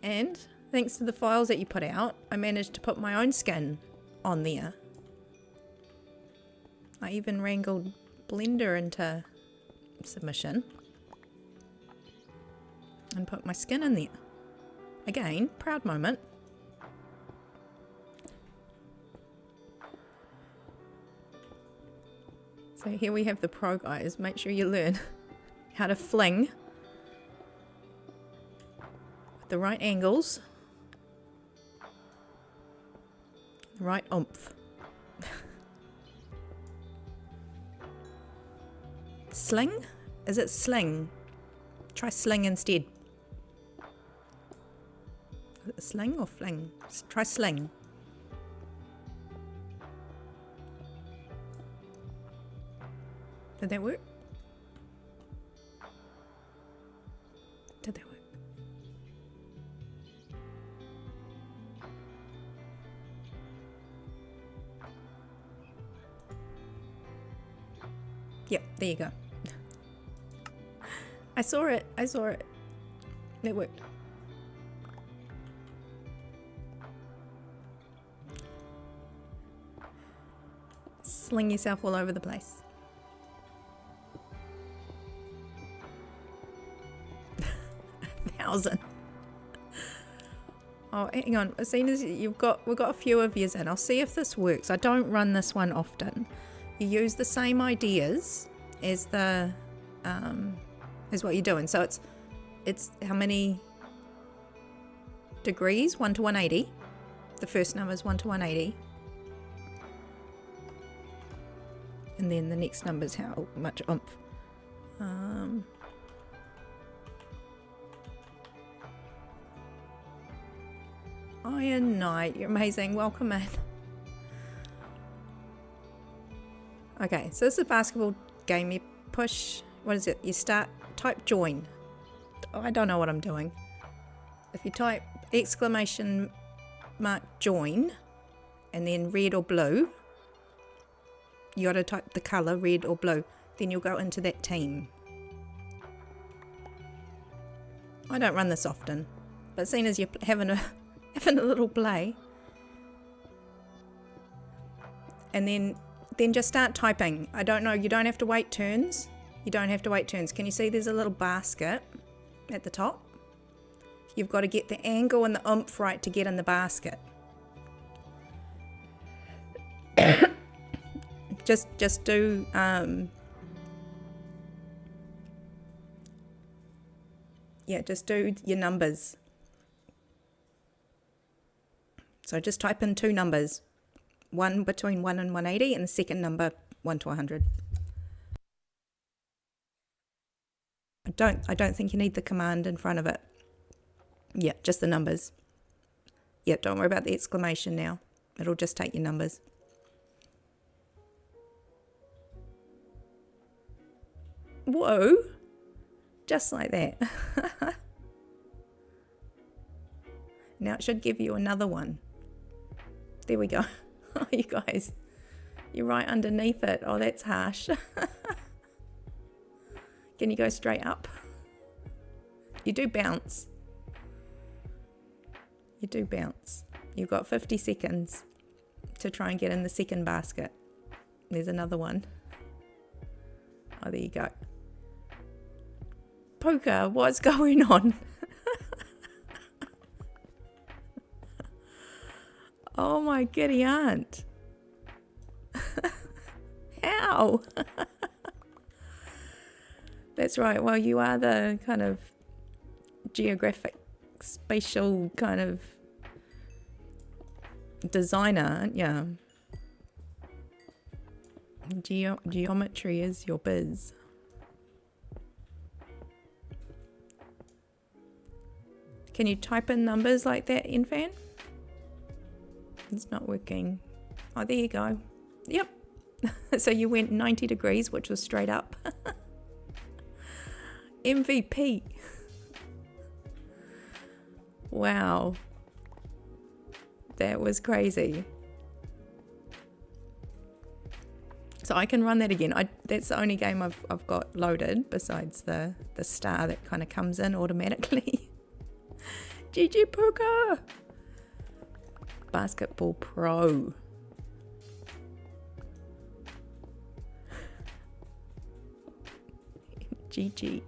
And thanks to the files that you put out, I managed to put my own skin on there. I even wrangled Blender into submission and put my skin in there. Again, proud moment. So here we have the pro guys. Make sure you learn how to fling with the right angles, the right oomph. Sling? Is it sling? Try sling instead. Is it sling or fling? Try sling. Did that work? Did that work? Yep, there you go. I saw it. It worked. Sling yourself all over the place. Oh, hang on. As soon as we've got a few of yous in, I'll see if this works. I don't run this one often. You use the same ideas as the is what you're doing. So it's how many degrees? 1 to 180. The first number is 1 to 180. And then the next number is how much oomph. Iron Knight, you're amazing. Welcome in. Okay, so this is a basketball game. You push, what is it? You start, type join. I don't know what I'm doing. If you type exclamation mark join and then red or blue, you got to type the color red or blue. Then you'll go into that team. I don't run this often, but seeing as you're having a little play, and then just start typing. I don't know, you don't have to wait turns. You don't have to wait turns. Can you see there's a little basket at the top? You've got to get the angle and the oomph right to get in the basket. just do just do your numbers. So just type in 2 numbers. One between 1 and 180 and the second number 1 to 100. I don't think you need the command in front of it. Yeah, just the numbers. Yeah, don't worry about the exclamation now. It'll just take your numbers. Whoa! Just like that. Now it should give you another one. There we go. Oh, you guys, you're right underneath it. Oh, that's harsh. Can you go straight up? You do bounce. You do bounce. You've got 50 seconds to try and get in the second basket. There's another one. Oh, there you go. Poker, what's going on? Oh my giddy aunt. How? That's right. Well, you are the kind of geographic, spatial kind of designer, aren't you? Geometry is your biz. Can you type in numbers like that, Infan? It's not working. Oh, there you go. Yep. So you went 90 degrees, which was straight up. MVP. Wow. That was crazy. So I can run that again. That's the only game I've got loaded besides the star that kind of comes in automatically. GG Poker! Basketball Pro. GG.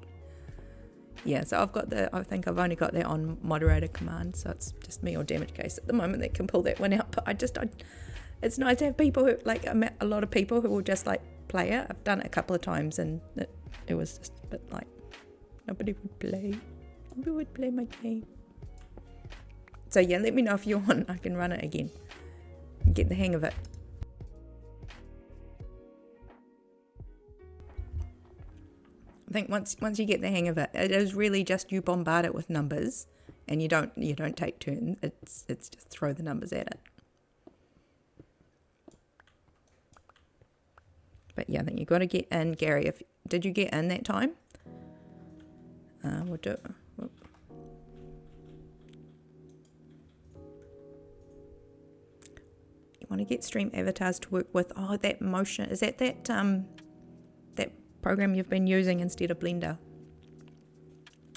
Yeah, so I think I've only got that on moderator command, so it's just me or DamageCase at the moment that can pull that one out. But it's nice to have people who, like, a lot of people who will just like play it. I've done it a couple of times and it was just a bit like nobody would play my game. So yeah, let me know if you want. I can run it again. Get the hang of it. I think once you get the hang of it, it is really just you bombard it with numbers, and you don't take turns. It's just throw the numbers at it. But yeah, I think you've got to get in, Gary. Did you get in that time? We'll do it. You want to get stream avatars to work with that motion. Is that program you've been using instead of Blender?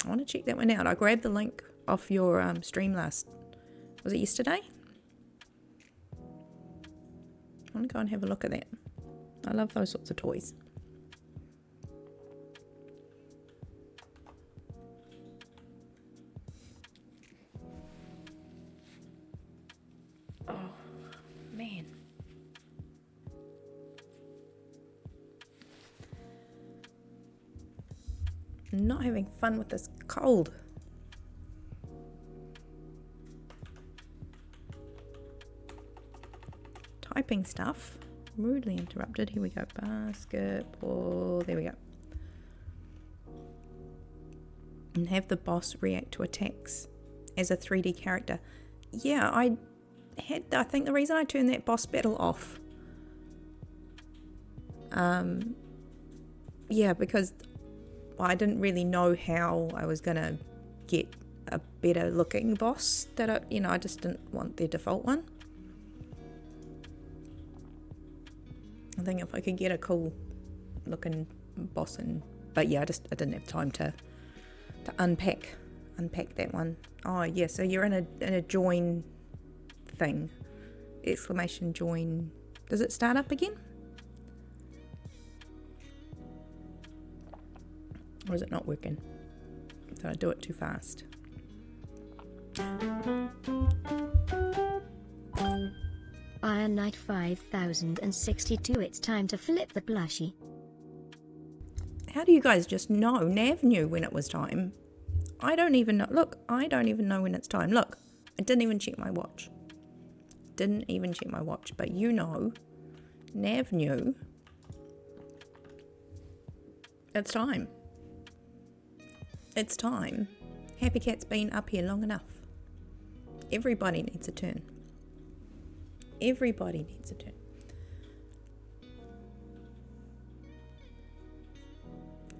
I want to check that one out. I grabbed the link off your stream was it yesterday? I want to go and have a look at that. I love those sorts of toys. Not having fun with this cold. Typing stuff. Rudely interrupted. Here we go. Basketball. There we go. And have the boss react to attacks as a 3D character. Yeah, I think the reason I turned that boss battle off Yeah, because I didn't really know how I was gonna get a better looking boss that I just didn't want the default one. I think if I could get a cool looking boss but yeah, I didn't have time to unpack that one. Oh yeah, so you're in a join thing. Exclamation join. Does it start up again? Or is it not working? Did I do it too fast? Iron Knight 5062. It's time to flip the plushie. How do you guys just know? Nav knew when it was time. I don't even know. Look, I don't even know when it's time. Look, I didn't even check my watch. But you know, Nav knew. It's time. It's time. Happy Cat's been up here long enough. Everybody needs a turn. Everybody needs a turn.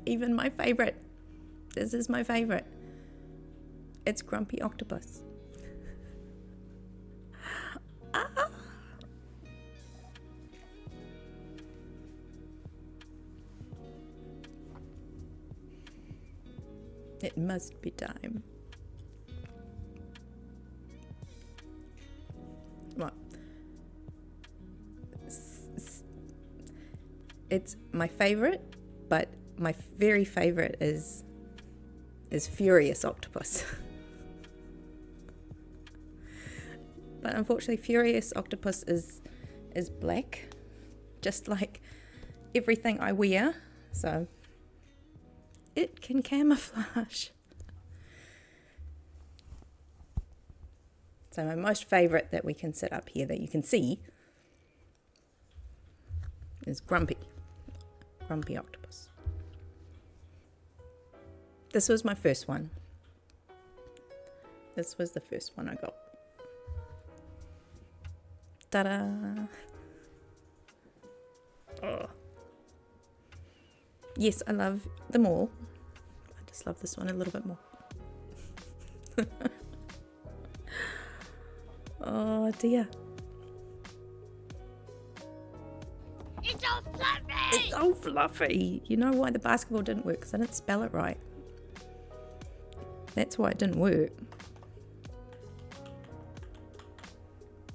Even my favourite. This is my favourite. It's Grumpy Octopus. Ah. It must be time. What? It's my favorite, but my very favorite is Furious Octopus. But unfortunately, Furious Octopus is black, just like everything I wear, so it can camouflage. So my most favorite that we can set up here that you can see is Grumpy Octopus. This was my first one. This was the first one I got. Ta-da! Oh. Yes, I love them all. I just love this one a little bit more. Oh dear. It's all fluffy! It's so fluffy. You know why the basketball didn't work? Because I didn't spell it right. That's why it didn't work.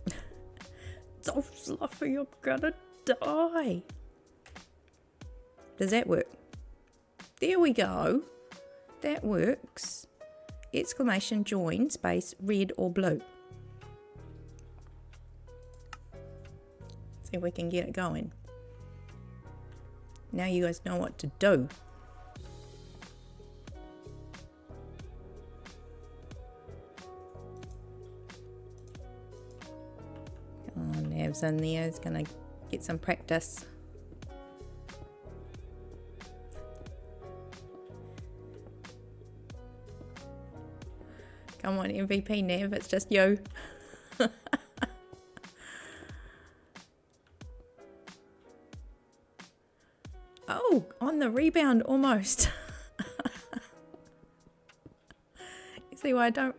It's so fluffy, I'm gonna die. Does that work? There we go. That works. Exclamation join space red or blue. See if we can get it going. Now you guys know what to do. Oh, Nav's in there. He's gonna get some practice. Come on, MVP Nav, it's just you. Oh, on the rebound almost. You see why I don't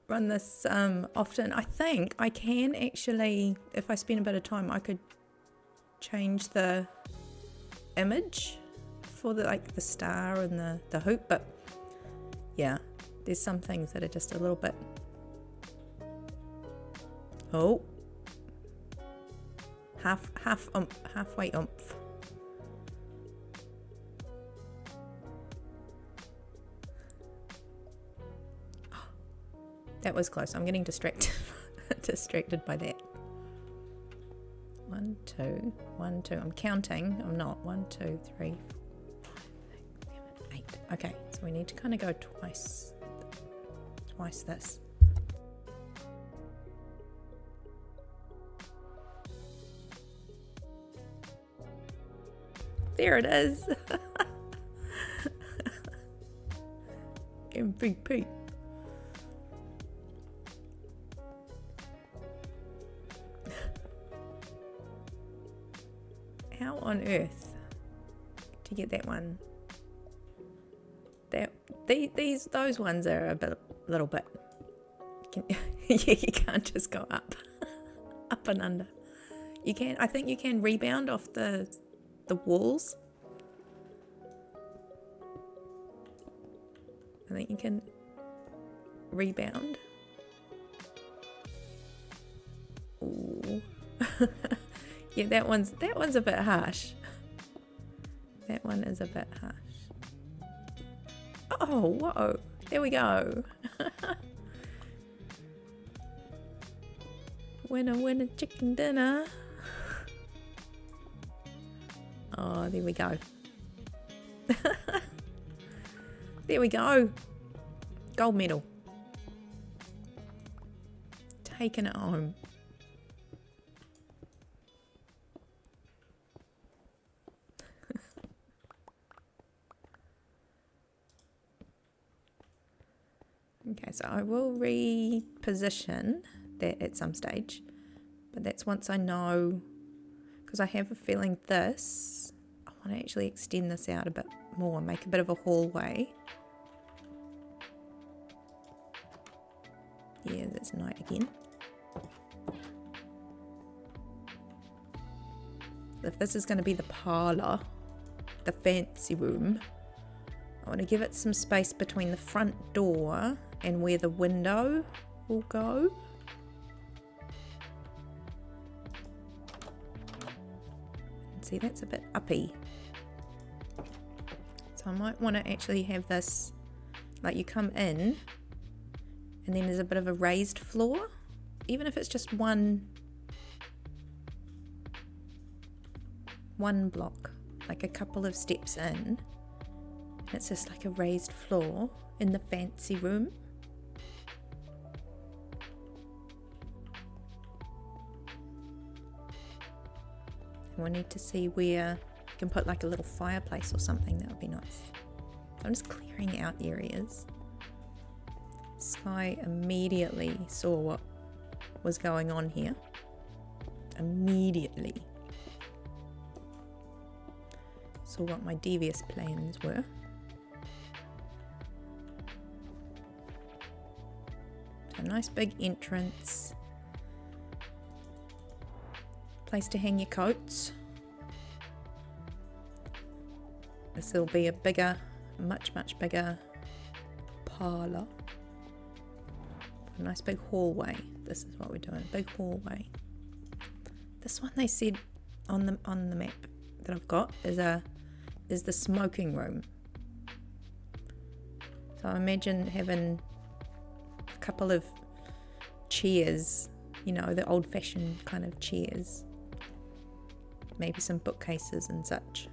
run this often. I think I can actually, if I spend a bit of time, I could change the image for the star and the hoop, but yeah, there's some things that are just a little bit. Oh, halfway oomph. That was close. I'm getting distracted by that. 1, 2, 1, 2. I'm counting. I'm not. 1, 2, 3, 4, 5, 6, 7, 8. Okay, so we need to kind of go twice this. There it is. MVP. How on earth to get that one? Those ones are a little bit. Yeah, you can't just go up, up and under. You can. I think you can rebound off the walls. I think you can rebound. Ooh. Yeah, that one's a bit harsh. That one is a bit harsh. Oh, whoa. There we go. Winner, winner, chicken dinner. Oh, there we go. There we go. Gold medal. Taking it home. Okay, so I will reposition that at some stage, but that's once I know, because I have a feeling this, I want to actually extend this out a bit more, make a bit of a hallway. Yeah, that's night again. If this is going to be the parlour, the fancy room, I want to give it some space between the front door and where the window will go. See, that's a bit uppy. So I might want to actually have this, like you come in and then there's a bit of a raised floor, even if it's just one block, like a couple of steps in. It's just like a raised floor in the fancy room. And we need to see where you can put like a little fireplace or something. That would be nice. I'm just clearing out areas. Sky immediately saw what was going on here. Immediately saw what my devious plans were. A nice big entrance, place to hang your coats. This will be a bigger, much bigger parlour. A nice big hallway. This is what we're doing, a big hallway. This one they said on the map that I've got is the smoking room. So I imagine having couple of chairs, you know, the old-fashioned kind of chairs, maybe some bookcases and such.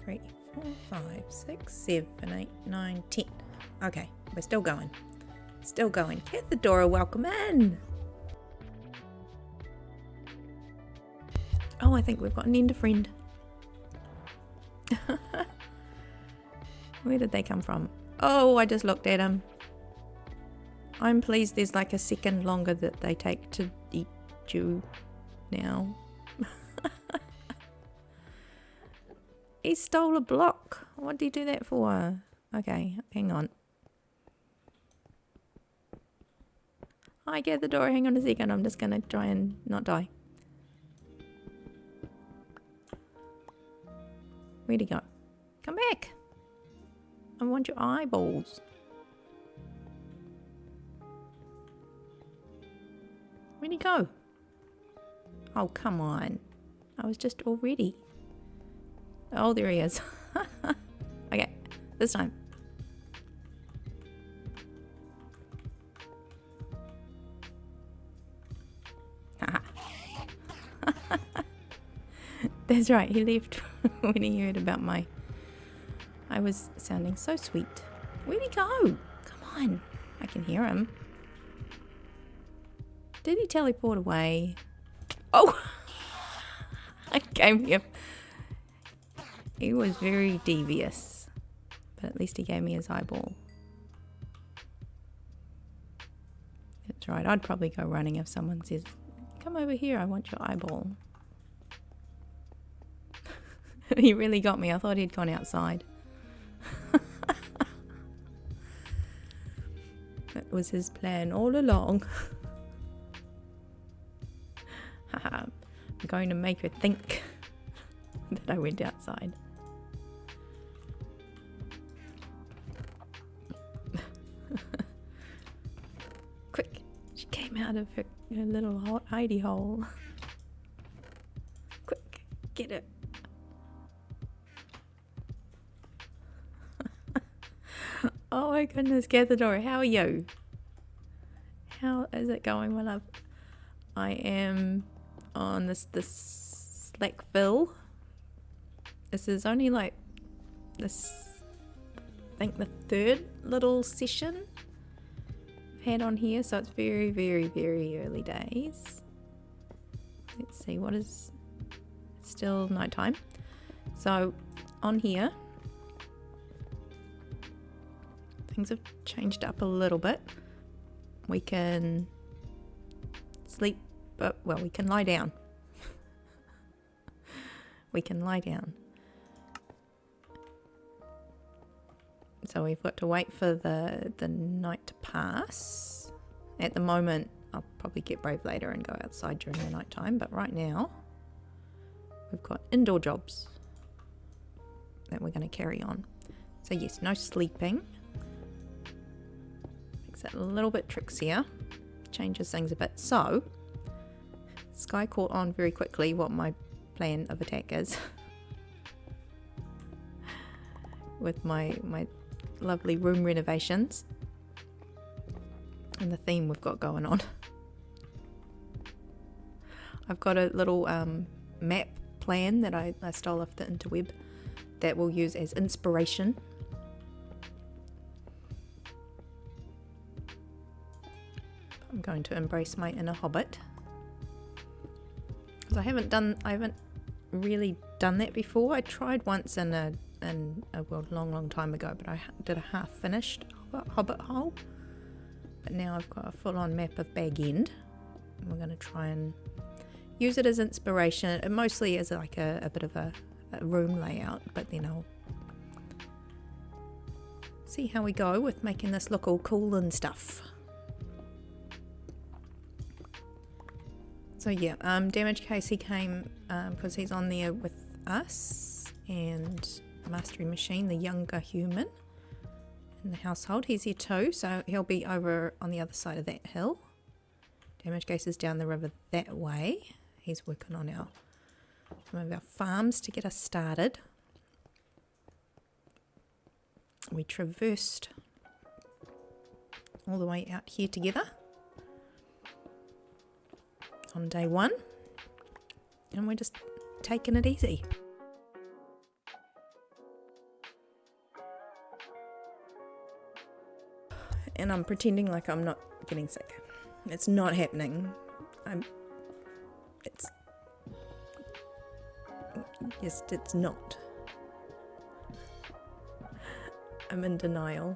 Three, 4, 5, 6, 7, 8, 9, 10. Okay, we're still going. Still going. Cathedora, welcome in. Oh, I think we've got an ender friend. Where did they come from? Oh, I just looked at him. I'm pleased there's like a second longer that they take to eat you now. He stole a block. What did he do that for? Okay, hang on. I get the door. Hang on a second. I'm just going to try and not die. Where'd he go? Come back. I want your eyeballs. Where'd he go? Oh, come on. I was just all ready. Oh, there he is. Okay, this time. That's right, he left when he heard about my I was sounding so sweet. Where'd he go? Come on. I can hear him. Did he teleport away? Oh! I gave him. He was very devious. But at least he gave me his eyeball. That's right. I'd probably go running if someone says, come over here, I want your eyeball. He really got me. I thought he'd gone outside. That was his plan all along. I'm going to make her think that I went outside. Quick, she came out of her little hidey hole. Quick, get it. Oh my goodness, Gathador, how are you? How is it going, my love? I am on this Slackville. This is only like this, I think the third little session I've had on here, so it's very, very, very early days. Let's see, what is, it's still nighttime. So on here, things have changed up a little bit. We can sleep, but well, we can lie down. We can lie down. So we've got to wait for the night to pass. At the moment, I'll probably get brave later and go outside during the night time, but right now we've got indoor jobs that we're going to carry on. So yes, no sleeping. Makes it a little bit trickier. Changes things a bit. So Sky caught on very quickly what my plan of attack is. With my lovely room renovations and the theme we've got going on. I've got a little map plan that I stole off the interweb that we'll use as inspiration. I'm going to embrace my inner hobbit, because I haven't really done that before. I tried once in a world long time ago, but I did a half finished hobbit hole. But now I've got a full-on map of Bag End, and we're going to try and use it as inspiration. It mostly is like a bit of a room layout, but then I'll see how we go with making this look all cool and stuff. So yeah, Damage Case, he came because he's on there with us, and MasteryMachine, the younger human in the household, he's here too, so he'll be over on the other side of that hill. Damage Case is down the river that way. He's working on some of our farms to get us started. We traversed all the way out here together on day one, and we're just taking it easy. And I'm pretending like I'm not getting sick. It's not happening. It's not. I'm in denial.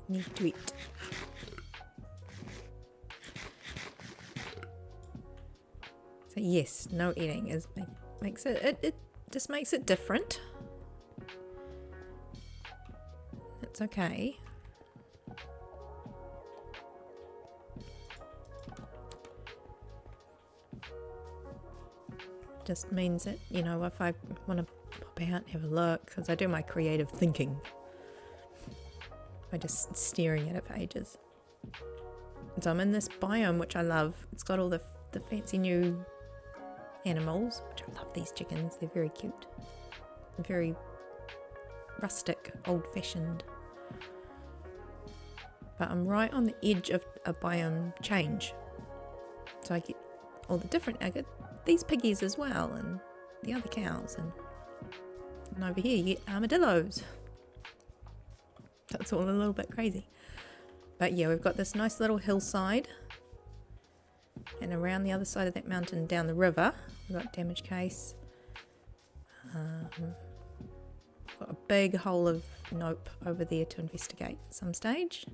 Need to eat. So yes, no eating makes it just makes it different. It's okay. Just means that, you know, if I want to pop out and have a look, because I do my creative thinking by just staring at it for ages. So I'm in this biome which I love. It's got all the the fancy new animals, which I love these chickens. They're very cute. Very rustic, old-fashioned. But I'm right on the edge of a biome change. So I get all the different, I get these piggies as well, and the other cows, and over here you get armadillos. That's all a little bit crazy. But yeah, we've got this nice little hillside, and around the other side of that mountain down the river, we've got damage case. Got a big hole of nope over there to investigate at some stage.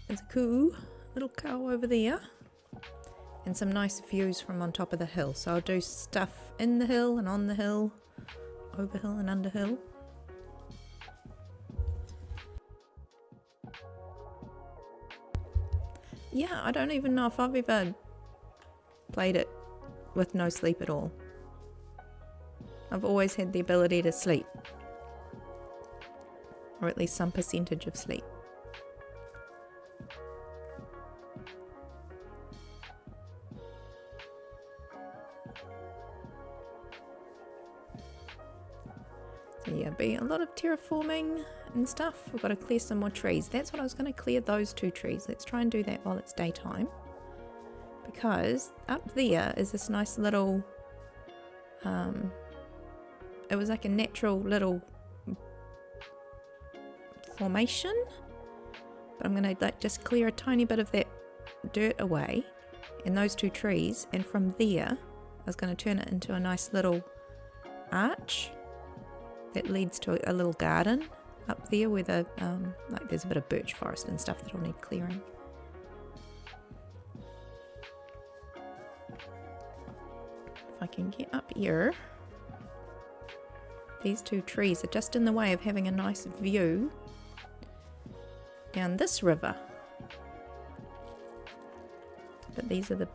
There's a cool little cow over there, and some nice views from on top of the hill. So I'll do stuff in the hill and on the hill, over hill and under hill. Yeah, I don't even know if I've ever played it with no sleep at all. I've always had the ability to sleep, or at least some percentage of sleep. So yeah, be a lot of terraforming and stuff. We've got to clear some more trees. That's what I was going to clear, those 2 trees. Let's try and do that while it's daytime, because up there is this nice little it was like a natural little formation, but I'm going to like just clear a tiny bit of that dirt away and those 2 trees, and from there I was going to turn it into a nice little arch that leads to a little garden up there where the like there's a bit of birch forest and stuff that'll need clearing. If I can get up here. These 2 trees are just in the way of having a nice view down this river. But these are the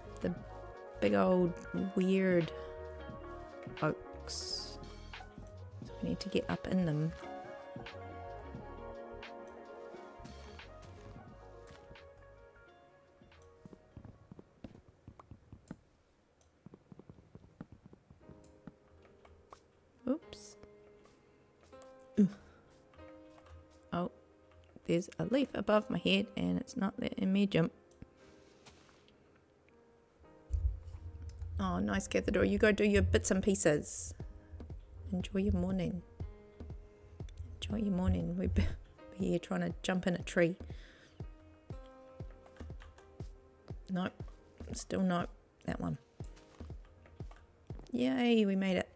big old weird oaks. So we need to get up in them. Oops. Oh, there's a leaf above my head and it's not letting me jump. Oh, nice, Cathedral. You go do your bits and pieces. Enjoy your morning. Enjoy your morning. We're here trying to jump in a tree. Nope. Still nope. That one. Yay, we made it.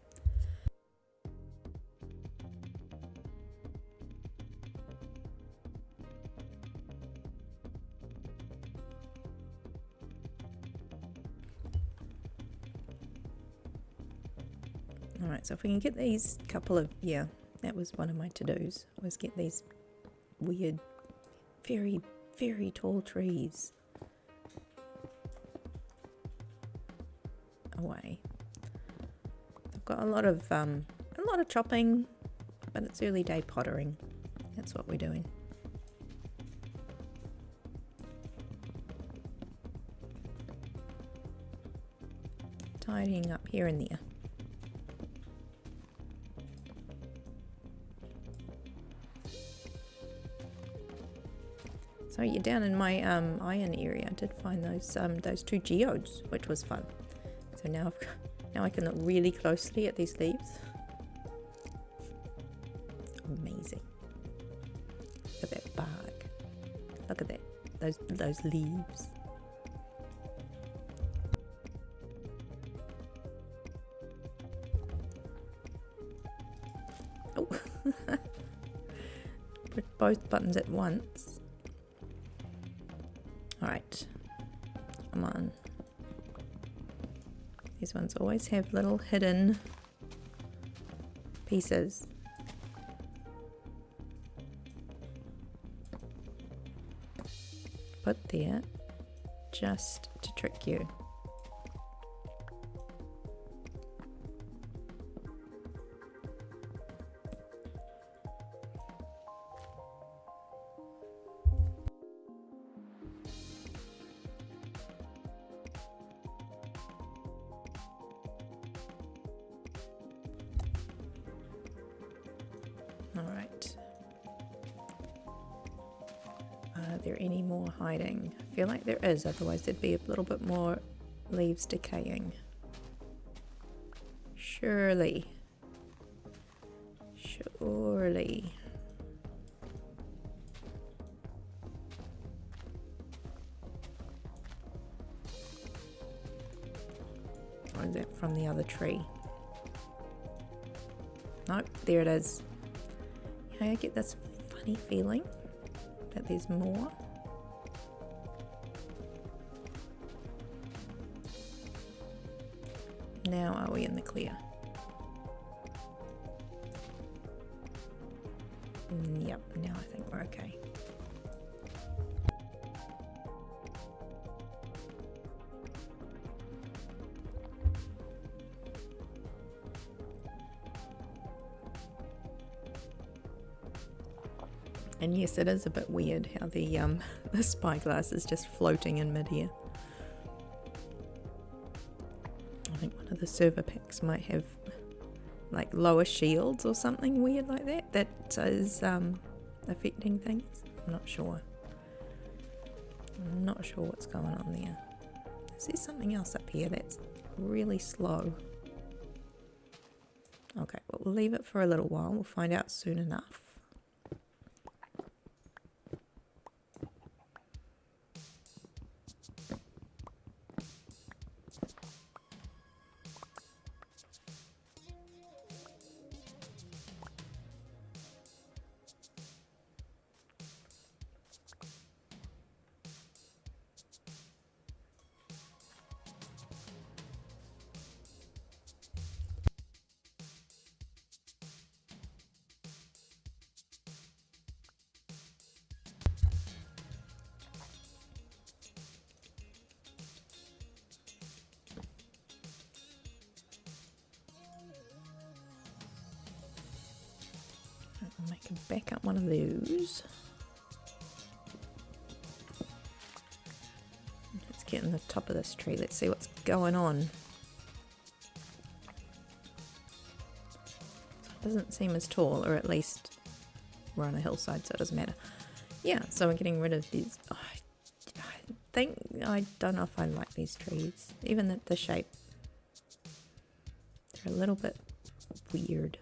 Alright, so if we can get these couple of, yeah, that was one of my to-dos, was get these weird, very, very tall trees away. I've got a lot of chopping, but it's early day pottering. That's what we're doing. Tidying up here and there. So you're down in my iron area. I did find those 2 geodes, which was fun. So now I can look really closely at these leaves. Amazing. Look at that bark. Look at that. Those leaves. Oh. Put both buttons at once. Alright, come on. These ones always have little hidden pieces. Put there just to trick you. Alright. Are there any more hiding? I feel like there is, otherwise there'd be a little bit more leaves decaying. Surely. Surely. Or is that from the other tree? Nope, there it is. Yeah, I get this funny feeling that there's more. Now are we in the clear? Yep, now I think we're okay. And yes, it is a bit weird how the spyglass is just floating in midair. I think one of the server packs might have like lower shields or something weird like that that is affecting things. I'm not sure. I'm not sure what's going on there. There's something else up here that's really slow. Okay, well, we'll leave it for a little while. We'll find out soon enough. I'll make a back up one of those. Let's get in the top of this tree. Let's see what's going on. So it doesn't seem as tall, or at least we're on a hillside, so it doesn't matter. Yeah, so we're getting rid of these. Oh, I don't know if I like these trees. Even the shape. They're a little bit weird.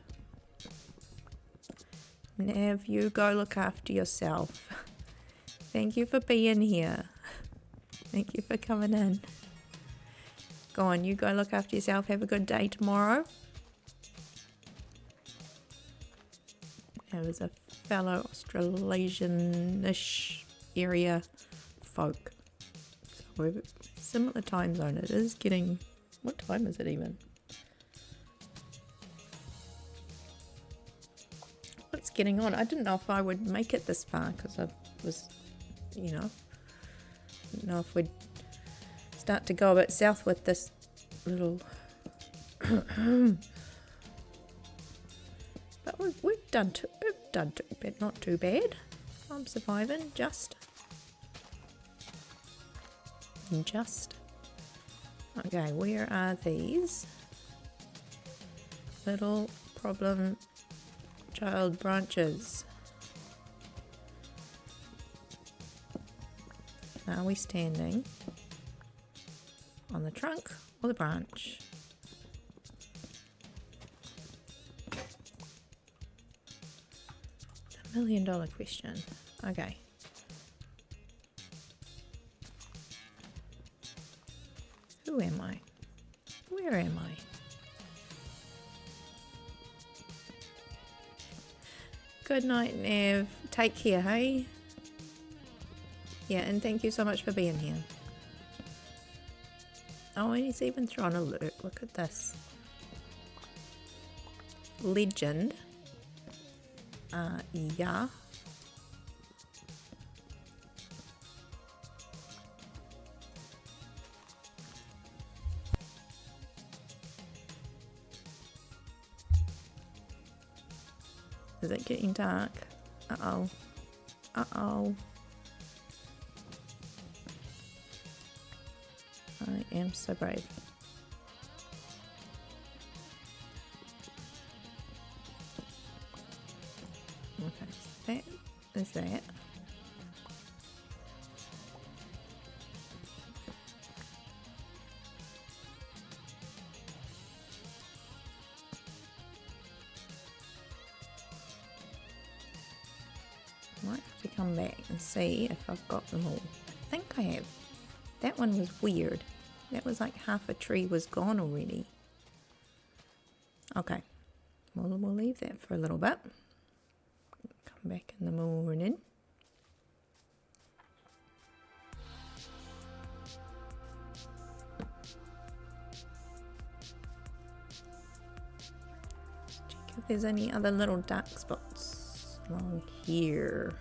Nev, you go look after yourself. Thank you for being here. Thank you for coming in. Go on, you go look after yourself. Have a good day tomorrow. There was a fellow Australasian-ish area folk. So we're similar time zone. It is getting... What time is it even? What's getting on? I didn't know if I would make it this far because I was, you know, didn't know if we'd start to go a bit south with this little. But we've done too bad, not too bad. I'm surviving, just. Okay, where are these little problem child branches? Are we standing on the trunk or the branch? The $1 million question. Okay. Who am I? Where am I? Good night, Nev. Take care, hey? Yeah, and thank you so much for being here. Oh, and he's even thrown an alert. Look at this. Legend. Yeah. Is it getting dark? Uh-oh. Uh-oh. I am so brave. that is that. Might have to come back and see if I've got them all. I think I have. That one was weird. That was like half a tree was gone already. Okay. Well, we'll leave that for a little bit. Come back in the morning. Check if there's any other little dark spots along here.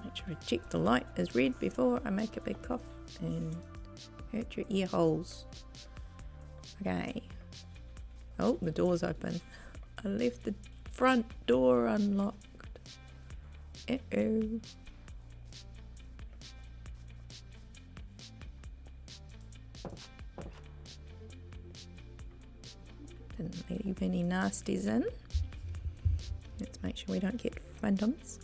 Make sure I check the light is red before I make a big cough and hurt your ear holes. Okay. Oh, the door's open. I left the front door unlocked. Uh-oh. Didn't leave any nasties in. Let's make sure we don't get phantoms.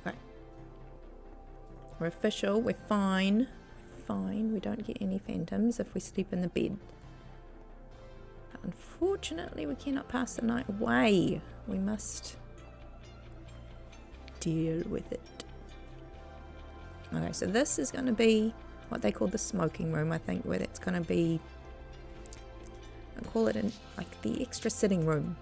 Okay. We're official, we're fine. Fine, we don't get any phantoms if we sleep in the bed. But unfortunately, we cannot pass the night away. We must deal with it. Okay, so this is going to be what they call the smoking room, I think, where it's going to be, I call it like the extra sitting room.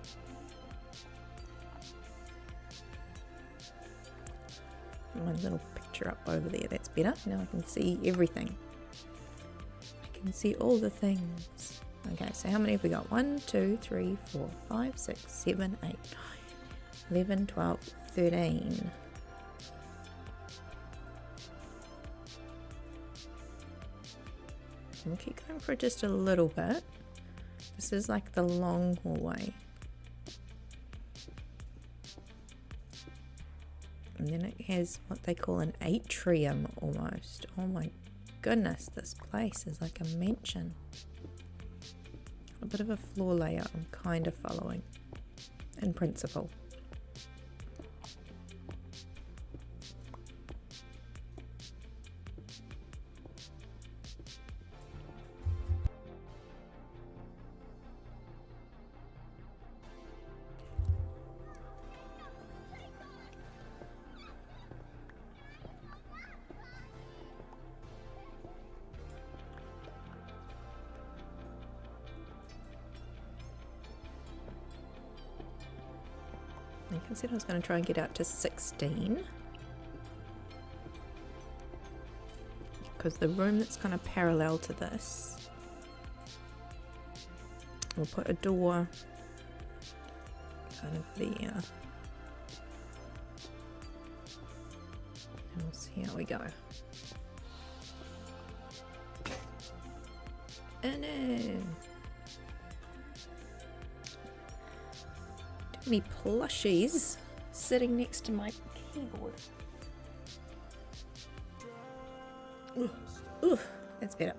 My little picture up over there, that's better. Now I can see everything. I can see all the things. Okay, so how many have we got? 1, 2, 3, 4, 5, 6, 7, 8, 9, 11, 12, 13. We'll keep going for just a little bit. This is like the long hallway. And then it has what they call an atrium almost. Oh my goodness, this place is like a mansion. A bit of a floor layout I'm kind of following in principle. Like I said, I was going to try and get out to 16. Because the room that's kind of parallel to this, we'll put a door kind of there. And we'll see how we go. Oh no! Many plushies sitting next to my keyboard. Ooh, that's better.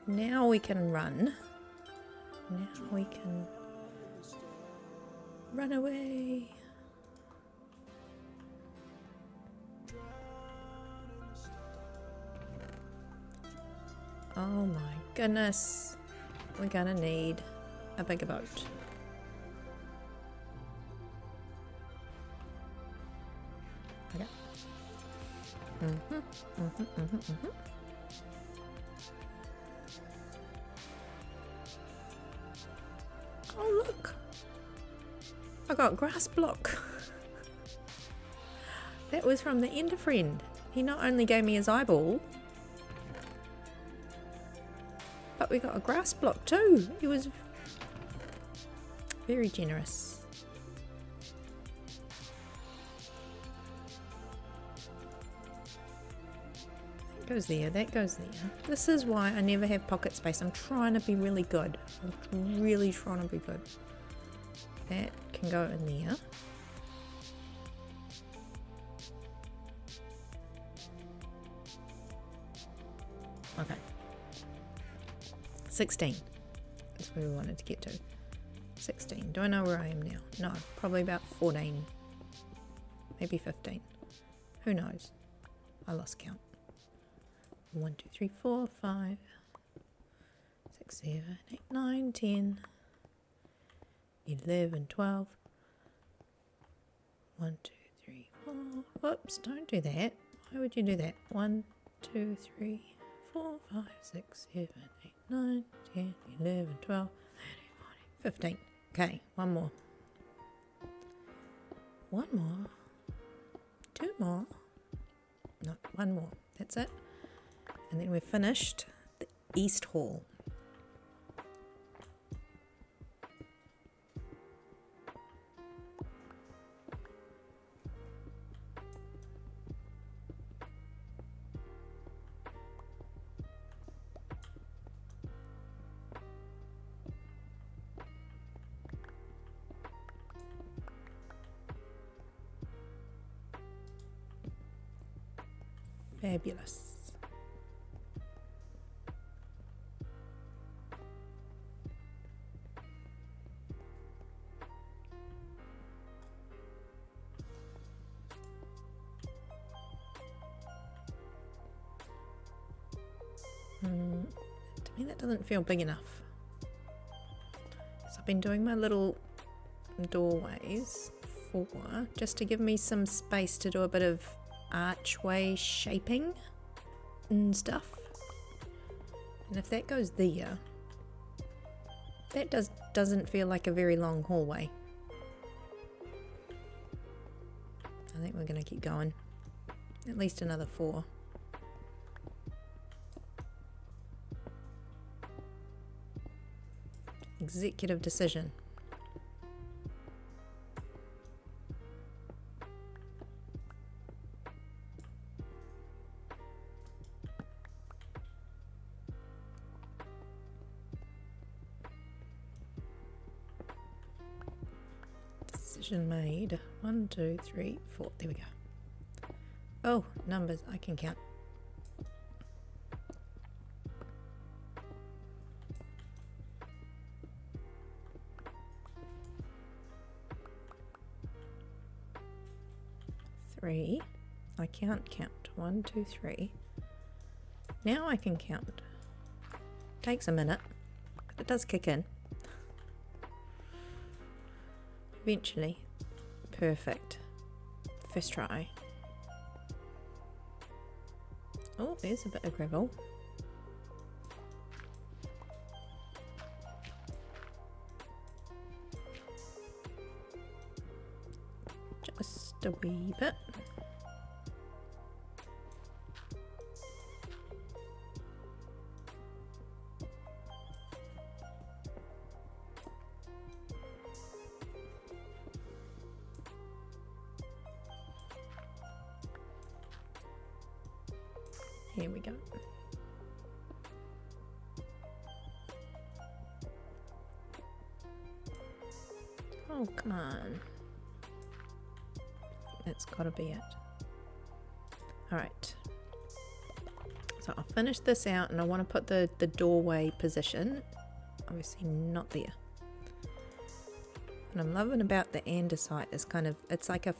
Now we can run. Now we can run away. Oh my goodness. We're gonna need a bigger boat. Okay. Oh look! I got grass block. That was from the Ender friend. He not only gave me his eyeball, but we got a grass block too. He was very generous. I Goes there, that goes there. This is why I never have pocket space. I'm trying to be really good. I'm really trying to be good. That can go in there. Okay. 16. That's where we wanted to get to. 16. Do I know where I am now? No, probably about 14. Maybe 15. Who knows? I lost count. 1, 2, 3, 4, 5, 6, 7, 8, 9, 10, 11, 12. 1, 2, 3, 4. Whoops, don't do that. Why would you do that? 1, 2, 3, 4, 5, 6, 7, 8, 9, 10, 11, 12, 13, 14, 15. Okay, one more. One more. Two more. No, one more. That's it. And then we've finished the East Hall. Fabulous. To me that doesn't feel big enough. So I've been doing my little doorways for just to give me some space to do a bit of archway shaping and stuff. And if that goes there, that doesn't feel like a very long hallway. I think we're going to keep going. At least another 4. Executive decision. Decision made. 1, 2, 3, 4. There we go. Oh, numbers. I can count. I can't count. 1, 2, 3. Now I can count. Takes a minute, but it does kick in. Eventually. Perfect. First try. Oh, there's a bit of gravel. Just a wee bit. Here we go. Oh, come on. That's got to be it. Alright. So I'll finish this out and I want to put the doorway position. Obviously not there. And I'm loving about the andesite is kind of, it's like a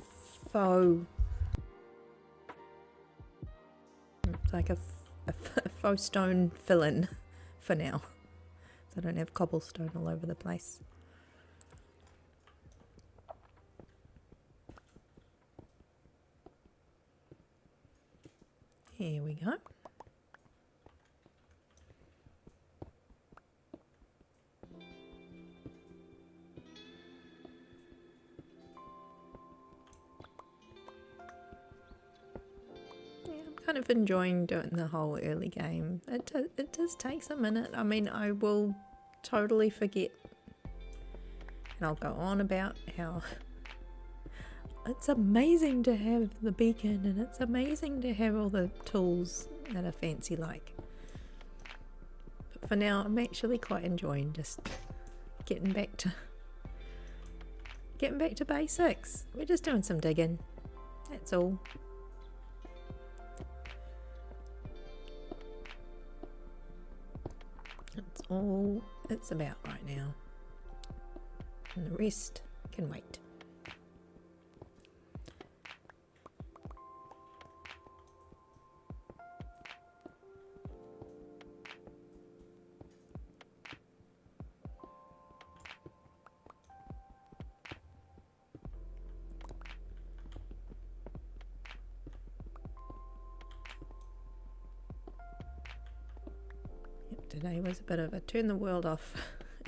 faux, like a faux stone fill-in for now, so I don't have cobblestone all over the place. Here we go. Kind of enjoying doing the whole early game. It does take a minute. I mean, I will totally forget and I'll go on about how it's amazing to have the beacon and it's amazing to have all the tools that are fancy like. But for now, I'm actually quite enjoying just getting back to basics. We're just doing some digging. That's all. That's all it's about right now. And the rest can wait. Today was a bit of a turn the world off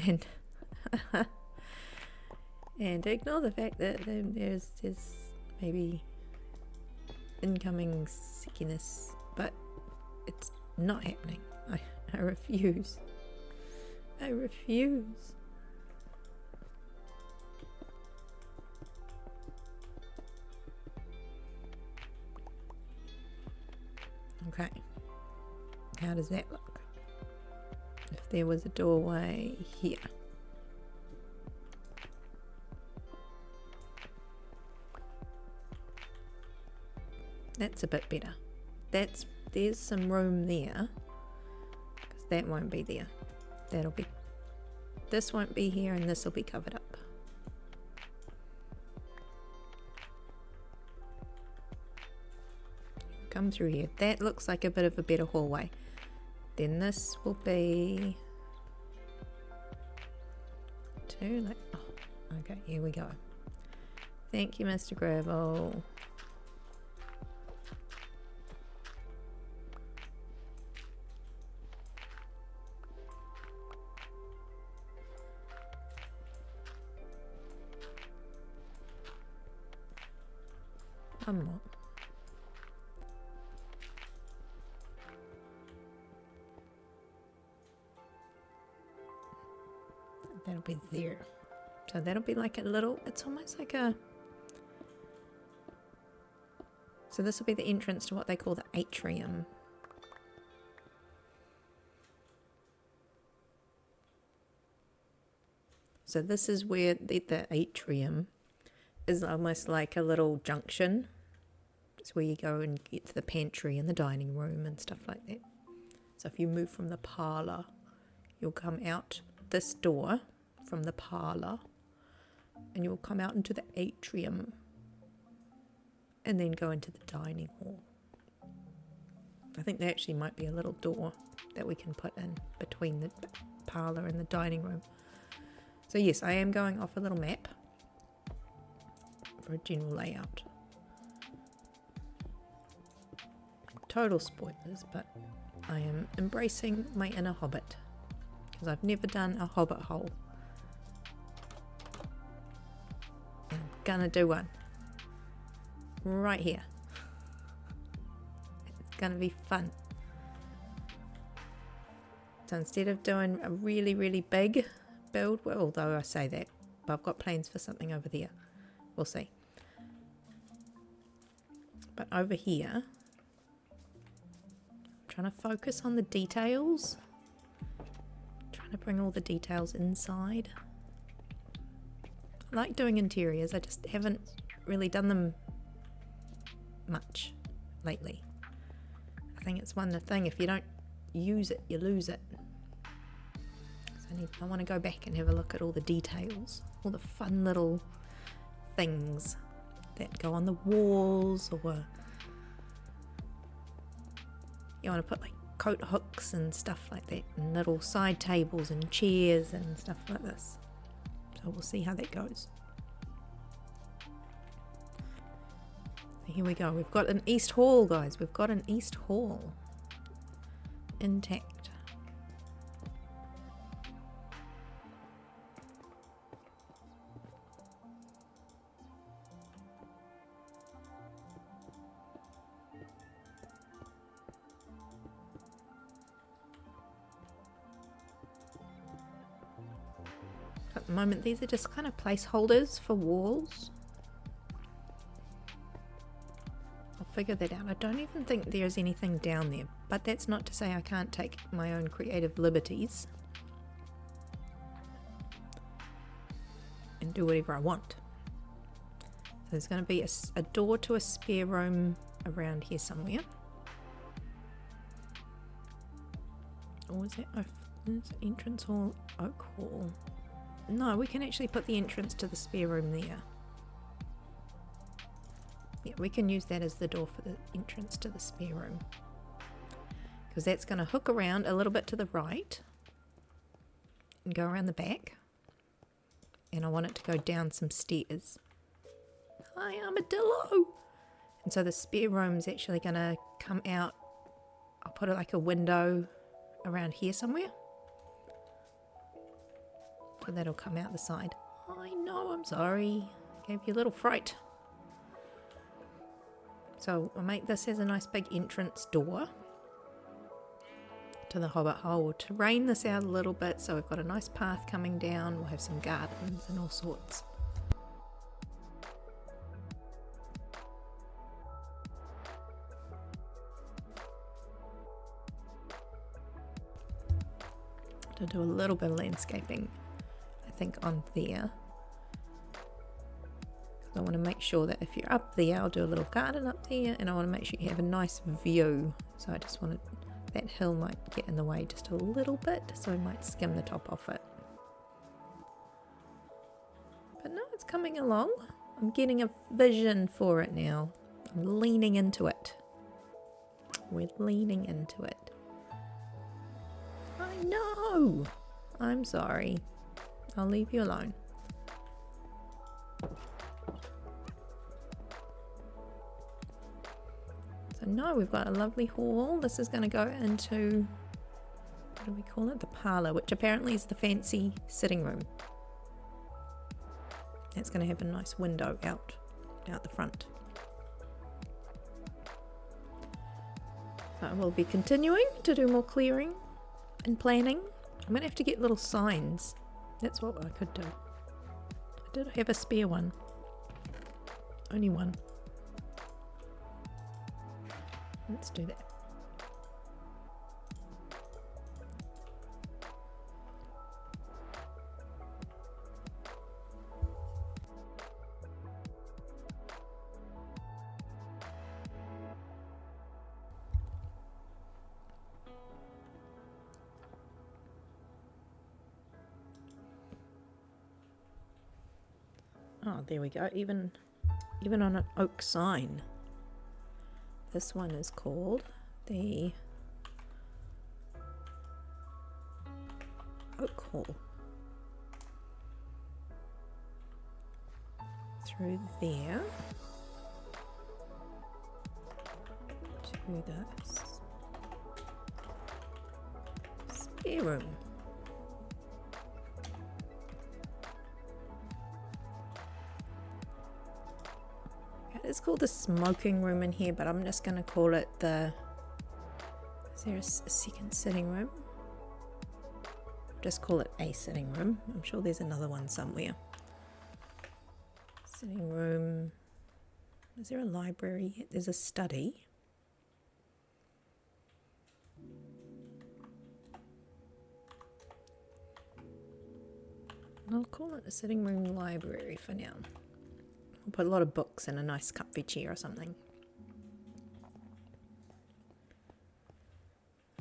and and ignore the fact that there's maybe incoming sickiness, but it's not happening. I refuse. I refuse. Okay. How does that look? If there was a doorway here. That's a bit better. There's some room there, because that won't be there. This won't be here, and this will be covered up. Come through here. That looks like a bit of a better hallway. Then this will be okay, here we go. Thank you, Mr. Gravel. One more. That'll be there. So that'll be like a little, it's almost like a, so this will be the entrance to what they call the atrium. So this is where the atrium is almost like a little junction. It's where you go and get to the pantry and the dining room and stuff like that. So if you move from the parlour, you'll come out this door from the parlour and you'll come out into the atrium and then go into the dining hall. I think there actually might be a little door that we can put in between the parlour and the dining room. So yes, I am going off a little map for a general layout. Total spoilers, but I am embracing my inner hobbit because I've never done a hobbit hole. I'm gonna do one right here. It's gonna be fun. So instead of doing a really, really big build, well, although I say that, but I've got plans for something over there. We'll see. But over here, I'm trying to focus on the details. Trying to bring all the details inside. I like doing interiors, I just haven't really done them much lately. I think it's one thing, if you don't use it, you lose it. So I want to go back and have a look at all the details, all the fun little things that go on the walls, or you want to put like coat hooks and stuff like that, and little side tables and chairs and stuff like this. So we'll see how that goes. So here we go. We've got an east hall, guys. We've got an east hall intact. At the moment, these are just kind of placeholders for walls. I'll figure that out. I don't even think there's anything down there, but that's not to say I can't take my own creative liberties and do whatever I want. So there's going to be a door to a spare room around here somewhere. Or is that entrance hall, oak hall? No, we can actually put the entrance to the spare room there. Yeah, we can use that as the door for the entrance to the spare room. Because that's going to hook around a little bit to the right and go around the back. And I want it to go down some stairs. Hi, armadillo! And so the spare room's actually going to come out. I'll put it like a window around here somewhere. So that'll come out the side. I know, I'm sorry. Gave you a little fright. So I'll make this as a nice big entrance door to the hobbit hole. We'll terrain this out a little bit so we've got a nice path coming down. We'll have some gardens and all sorts. To do a little bit of landscaping, I think, on there. I want to make sure that if you're up there, I'll do a little garden up there, and I want to make sure you have a nice view. So I just wanted, that hill might get in the way just a little bit, so I might skim the top off it. But no, it's coming along. I'm getting a vision for it now. I'm leaning into it. We're leaning into it. I know! I'm sorry. I'll leave you alone. So now we've got a lovely hall. This is going to go into, what do we call it? The parlour, which apparently is the fancy sitting room. It's going to have a nice window out the front. So we'll be continuing to do more clearing and planning. I'm going to have to get little signs. That's what I could do. I did have a spare one. Only one. Let's do that. Oh, there we go. Even on an oak sign. This one is called the Oak Hall. Through there to the spare room. It's called the smoking room in here, but I'm just going to call it the... Is there a second sitting room? Just call it a sitting room. I'm sure there's another one somewhere. Sitting room. Is there a library? There's a study. I'll call it a sitting room library for now. I'll put a lot of books in a nice comfy chair or something.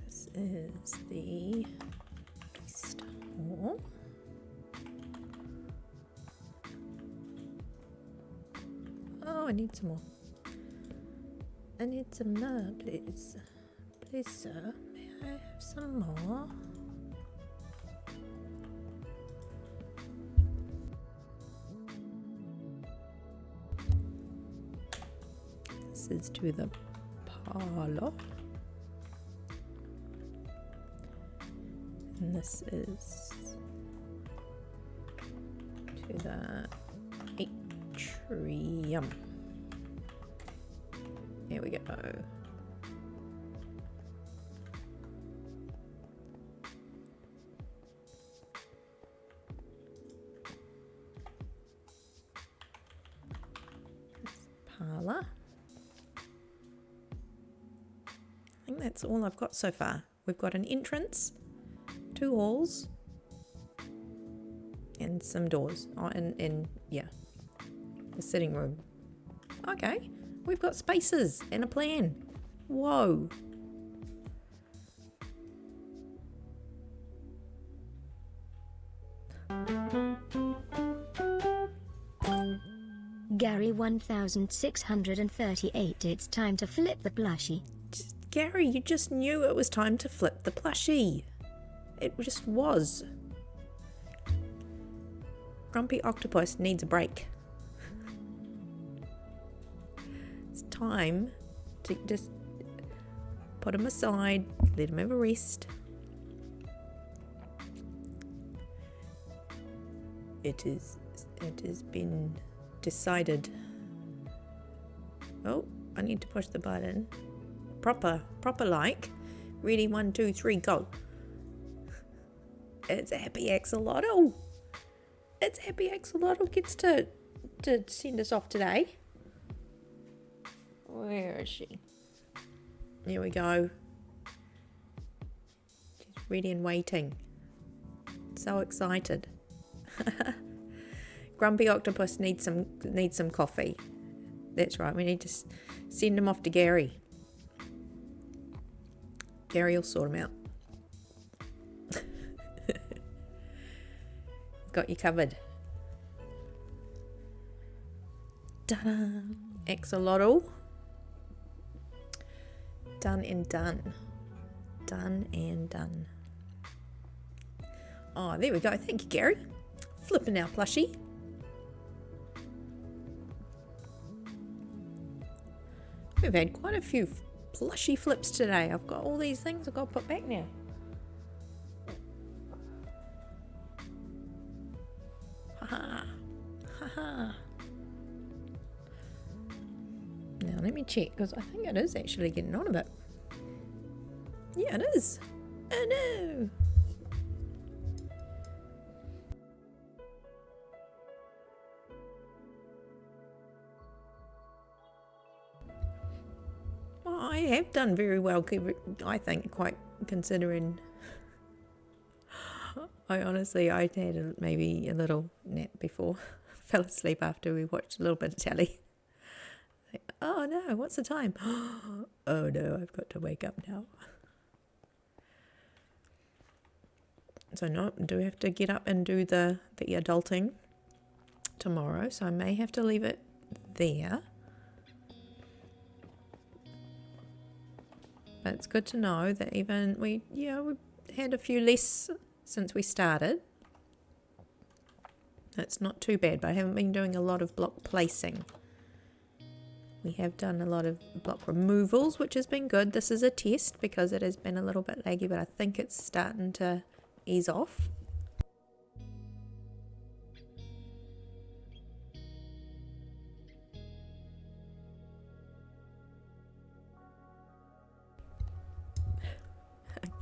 This is the East Hall. Oh, I need some more. I need some more, please. Please, sir, may I have some more? This is to the parlour. And this is to the atrium. Here we go. This parlour. think that's all I've got so far. We've got an entrance, 2 halls, and some doors. Oh, and yeah, the sitting room. Okay, we've got spaces and a plan. Whoa. Gary 1638. It's time to flip the plushie. Gary, you just knew it was time to flip the plushie. It just was. Grumpy Octopus needs a break. It's time to just put him aside, let him have a rest. It has been decided. Oh, I need to push the button. Proper like. Ready, 1, 2, 3, go. It's Happy Axolotl. It's Happy Axolotl gets to send us off today. Where is she? There we go. She's ready and waiting. So excited. Grumpy Octopus needs some coffee. That's right, we need to send him off to Gary. Gary will sort him out. Got you covered. Ta-da! Axolotl. Done and done. Done and done. Oh, there we go. Thank you, Gary. Flipping our plushie. We've had quite a few plushie flips today. I've got all these things I've got to put back now. Haha. Haha. Now let me check, because I think it is actually getting on a bit. Yeah, it is. Oh no. I have done very well, I think, quite considering. I had maybe a little nap before. Fell asleep after we watched a little bit of telly. Oh no, what's the time? Oh no, I've got to wake up now. So no, I do have to get up and do the adulting tomorrow, so I may have to leave it there. But it's good to know that even we've had a few less since we started. That's not too bad, but I haven't been doing a lot of block placing. We have done a lot of block removals, which has been good. This is a test because it has been a little bit laggy, but I think it's starting to ease off.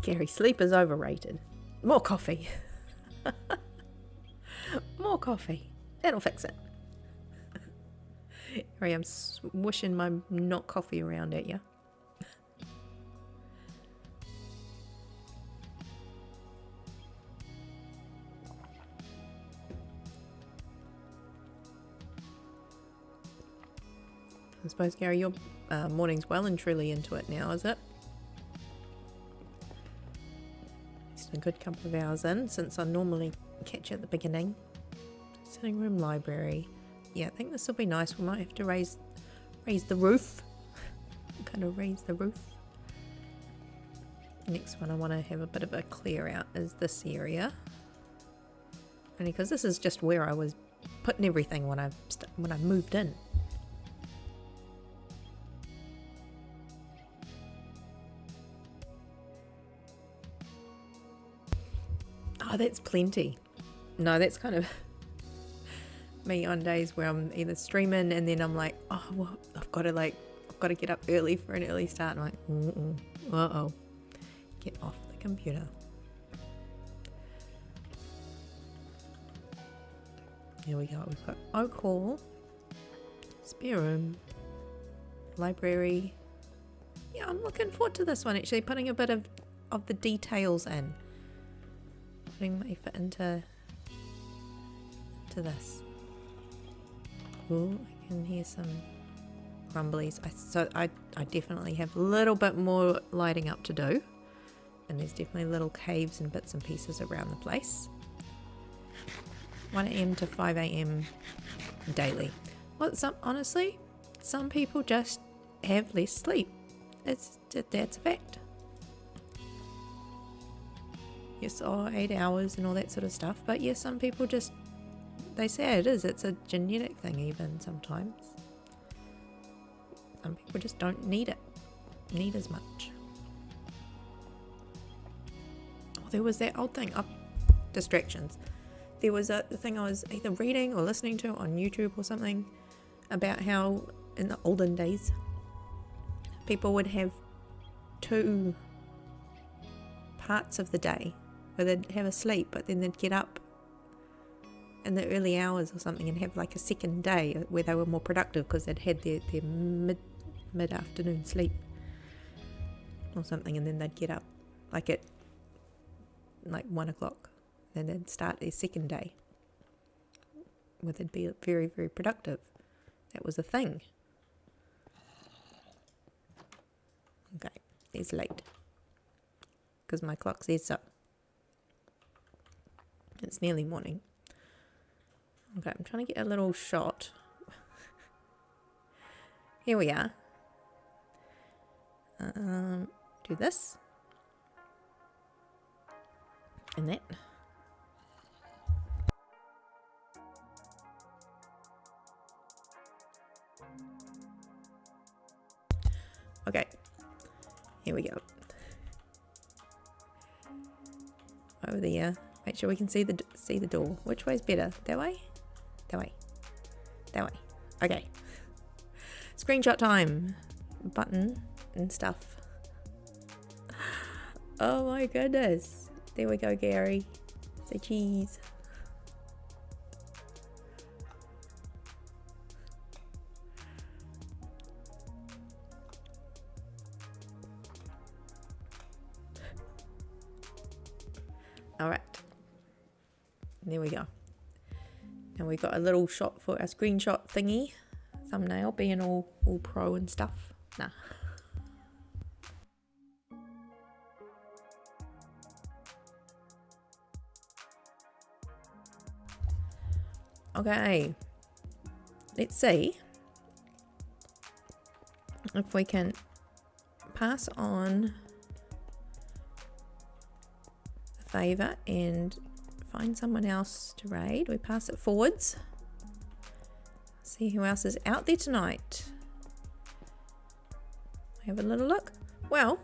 Gary, sleep is overrated. More coffee. More coffee. That'll fix it. Here I am swishing my not coffee around at you. I suppose, Gary, your morning's well and truly into it now, is it? A good couple of hours in, since I normally catch you at the beginning. Sitting room, library. Yeah, I think this will be nice. We might have to raise the roof. Kind of raise the roof. Next one I want to have a bit of a clear out is this area. Only because this is just where I was putting everything when I moved in. Oh, that's plenty. No, that's kind of me on days where I'm either streaming and then I'm like, oh, well, I've got to get up early for an early start. And I'm like, uh-oh, get off the computer. Here we go. We've got Oak Hall, spare room, library, Yeah, I'm looking forward to this one, actually, putting a bit of the details in. Putting my effort into this. Oh, I can hear some grumblies. So I definitely have a little bit more lighting up to do. And there's definitely little caves and bits and pieces around the place. 1 AM to 5 AM daily. Well, honestly, some people just have less sleep. That's a fact. Yes, 8 hours and all that sort of stuff. But yes, some people just, they say it is. It's a genetic thing even sometimes. Some people just don't need as much. Oh, there was that old thing. Distractions. There was a thing I was either reading or listening to on YouTube or something about how in the olden days people would have 2 parts of the day where they'd have a sleep, but then they'd get up in the early hours or something and have like a second day where they were more productive because they'd had their mid-afternoon sleep or something, and then they'd get up like at 1 o'clock and then start their second day where they'd be very, very productive. That was a thing. Okay, it's late because my clock says so. It's nearly morning. Okay, I'm trying to get a little shot. Here we are. Do this. And that. Okay. Here we go. Over there. Make sure we can see the door. Which way's better? That way? That way. That way. Okay. Screenshot time. Button and stuff. Oh my goodness. There we go, Gary. Say cheese. Alright. There we go. And we got a little shot for a screenshot thingy. Thumbnail being all pro and stuff. Nah. Okay. Let's see if we can pass on the favour and find someone else to raid. We pass it forwards. See who else is out there tonight. Have a little look. Well,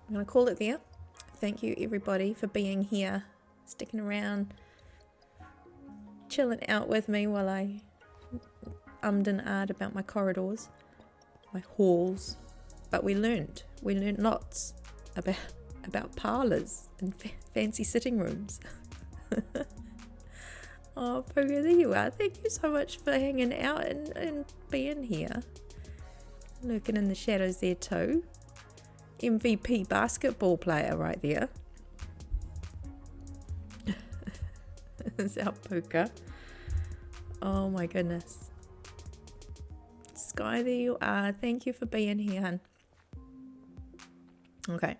I'm going to call it there. Thank you everybody for being here, sticking around, chilling out with me while I ummed and ahed about my corridors, my halls. But we learned lots about parlours and fancy sitting rooms. Oh, Pogo, there you are. Thank you so much for hanging out and being here. Lurking in the shadows there too. MVP basketball player right there. Is our Puka. Oh my goodness. Sky, there you are. Thank you for being here, hun. Okay.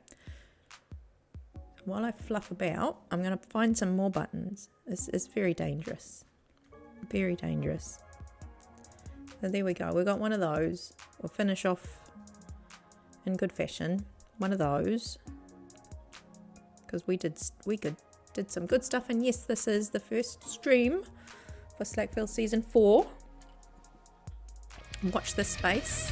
While I fluff about, I'm going to find some more buttons. It's very dangerous. Very dangerous. So there we go. We got one of those. We'll finish off in good fashion. One of those. Because we did some good stuff. And yes, this is the first stream for Slackville Season 4. Watch this space.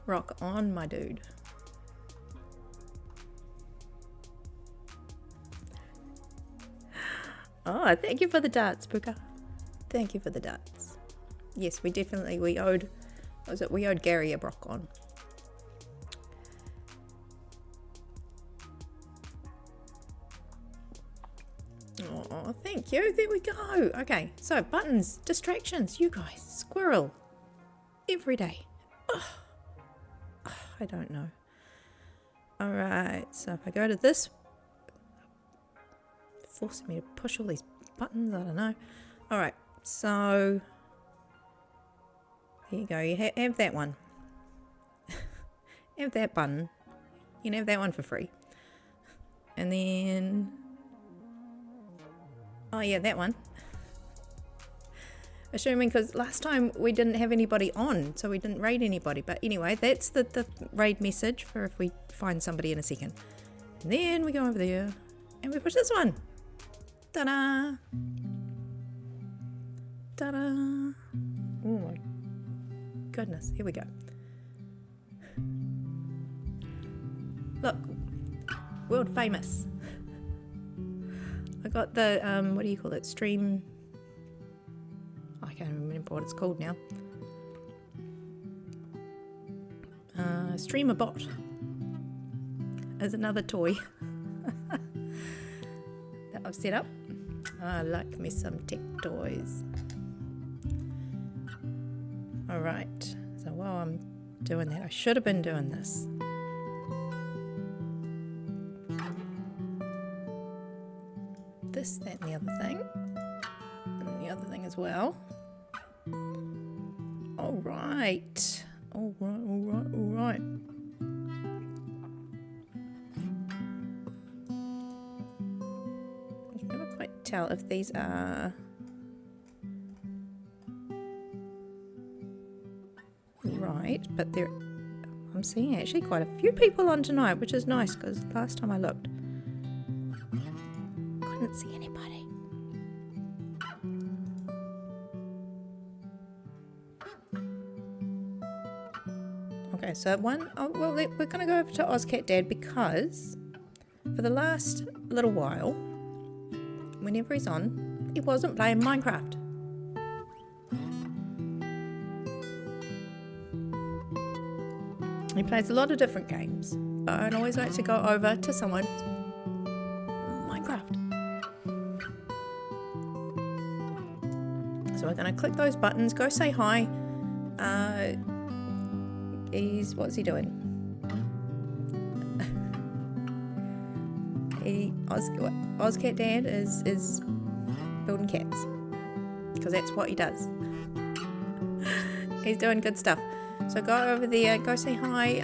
Rock on, my dude. Oh, thank you for the darts, Puka. Thank you for the darts. Yes, we owed, we owed Gary a Brock on. Oh, thank you. There we go. Okay, so buttons, distractions, you guys, squirrel. Every day. Oh, I don't know. Alright, so if I go to this, forcing me to push all these buttons, I don't know. Alright, so there you go. You have that one. Have that button. You can have that one for free. And then... oh yeah, that one. Assuming, because last time we didn't have anybody on, so we didn't raid anybody. But anyway, that's the raid message for if we find somebody in a second. And then we go over there and we push this one. Ta-da! Ta-da! Oh my goodness, here we go. Look, world famous. I got the, what do you call it, stream... I can't remember what it's called now. Streamer bot is another toy that I've set up. I like me some tech toys. Alright, so while I'm doing that, I should have been doing this. This, that, and the other thing. And the other thing as well. Alright. Alright. I can never quite tell if these are right, but I'm seeing actually quite a few people on tonight, which is nice because last time I looked, couldn't see anybody. Okay, so well, we're going to go over to Ozcat Dad because for the last little while, whenever he's on, he wasn't playing Minecraft. He plays a lot of different games, but I'd always like to go over to someone's Minecraft. So we're going to click those buttons, go say hi. What's he doing? Ozcat Dad is building cats because that's what he does. He's doing good stuff. So go over there, go say hi,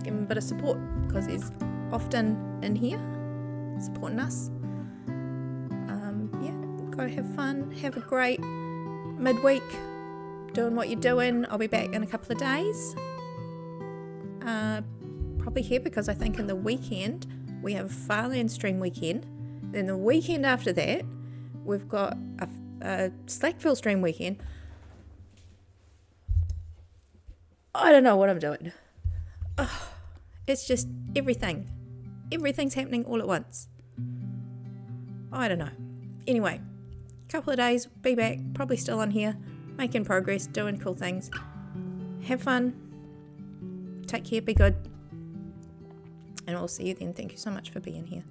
give him a bit of support because he's often in here supporting us. Yeah, go have fun, have a great midweek doing what you're doing. I'll be back in a couple of days. Probably here because I think in the weekend we have a Farland stream weekend. Then the weekend after that we've got a Slackville stream weekend. I don't know what I'm doing. Oh, it's just everything's happening all at once. I don't know. Anyway, couple of days, be back, probably still on here, making progress, doing cool things. Have fun. Take care, be good. And we'll see you then. Thank you so much for being here.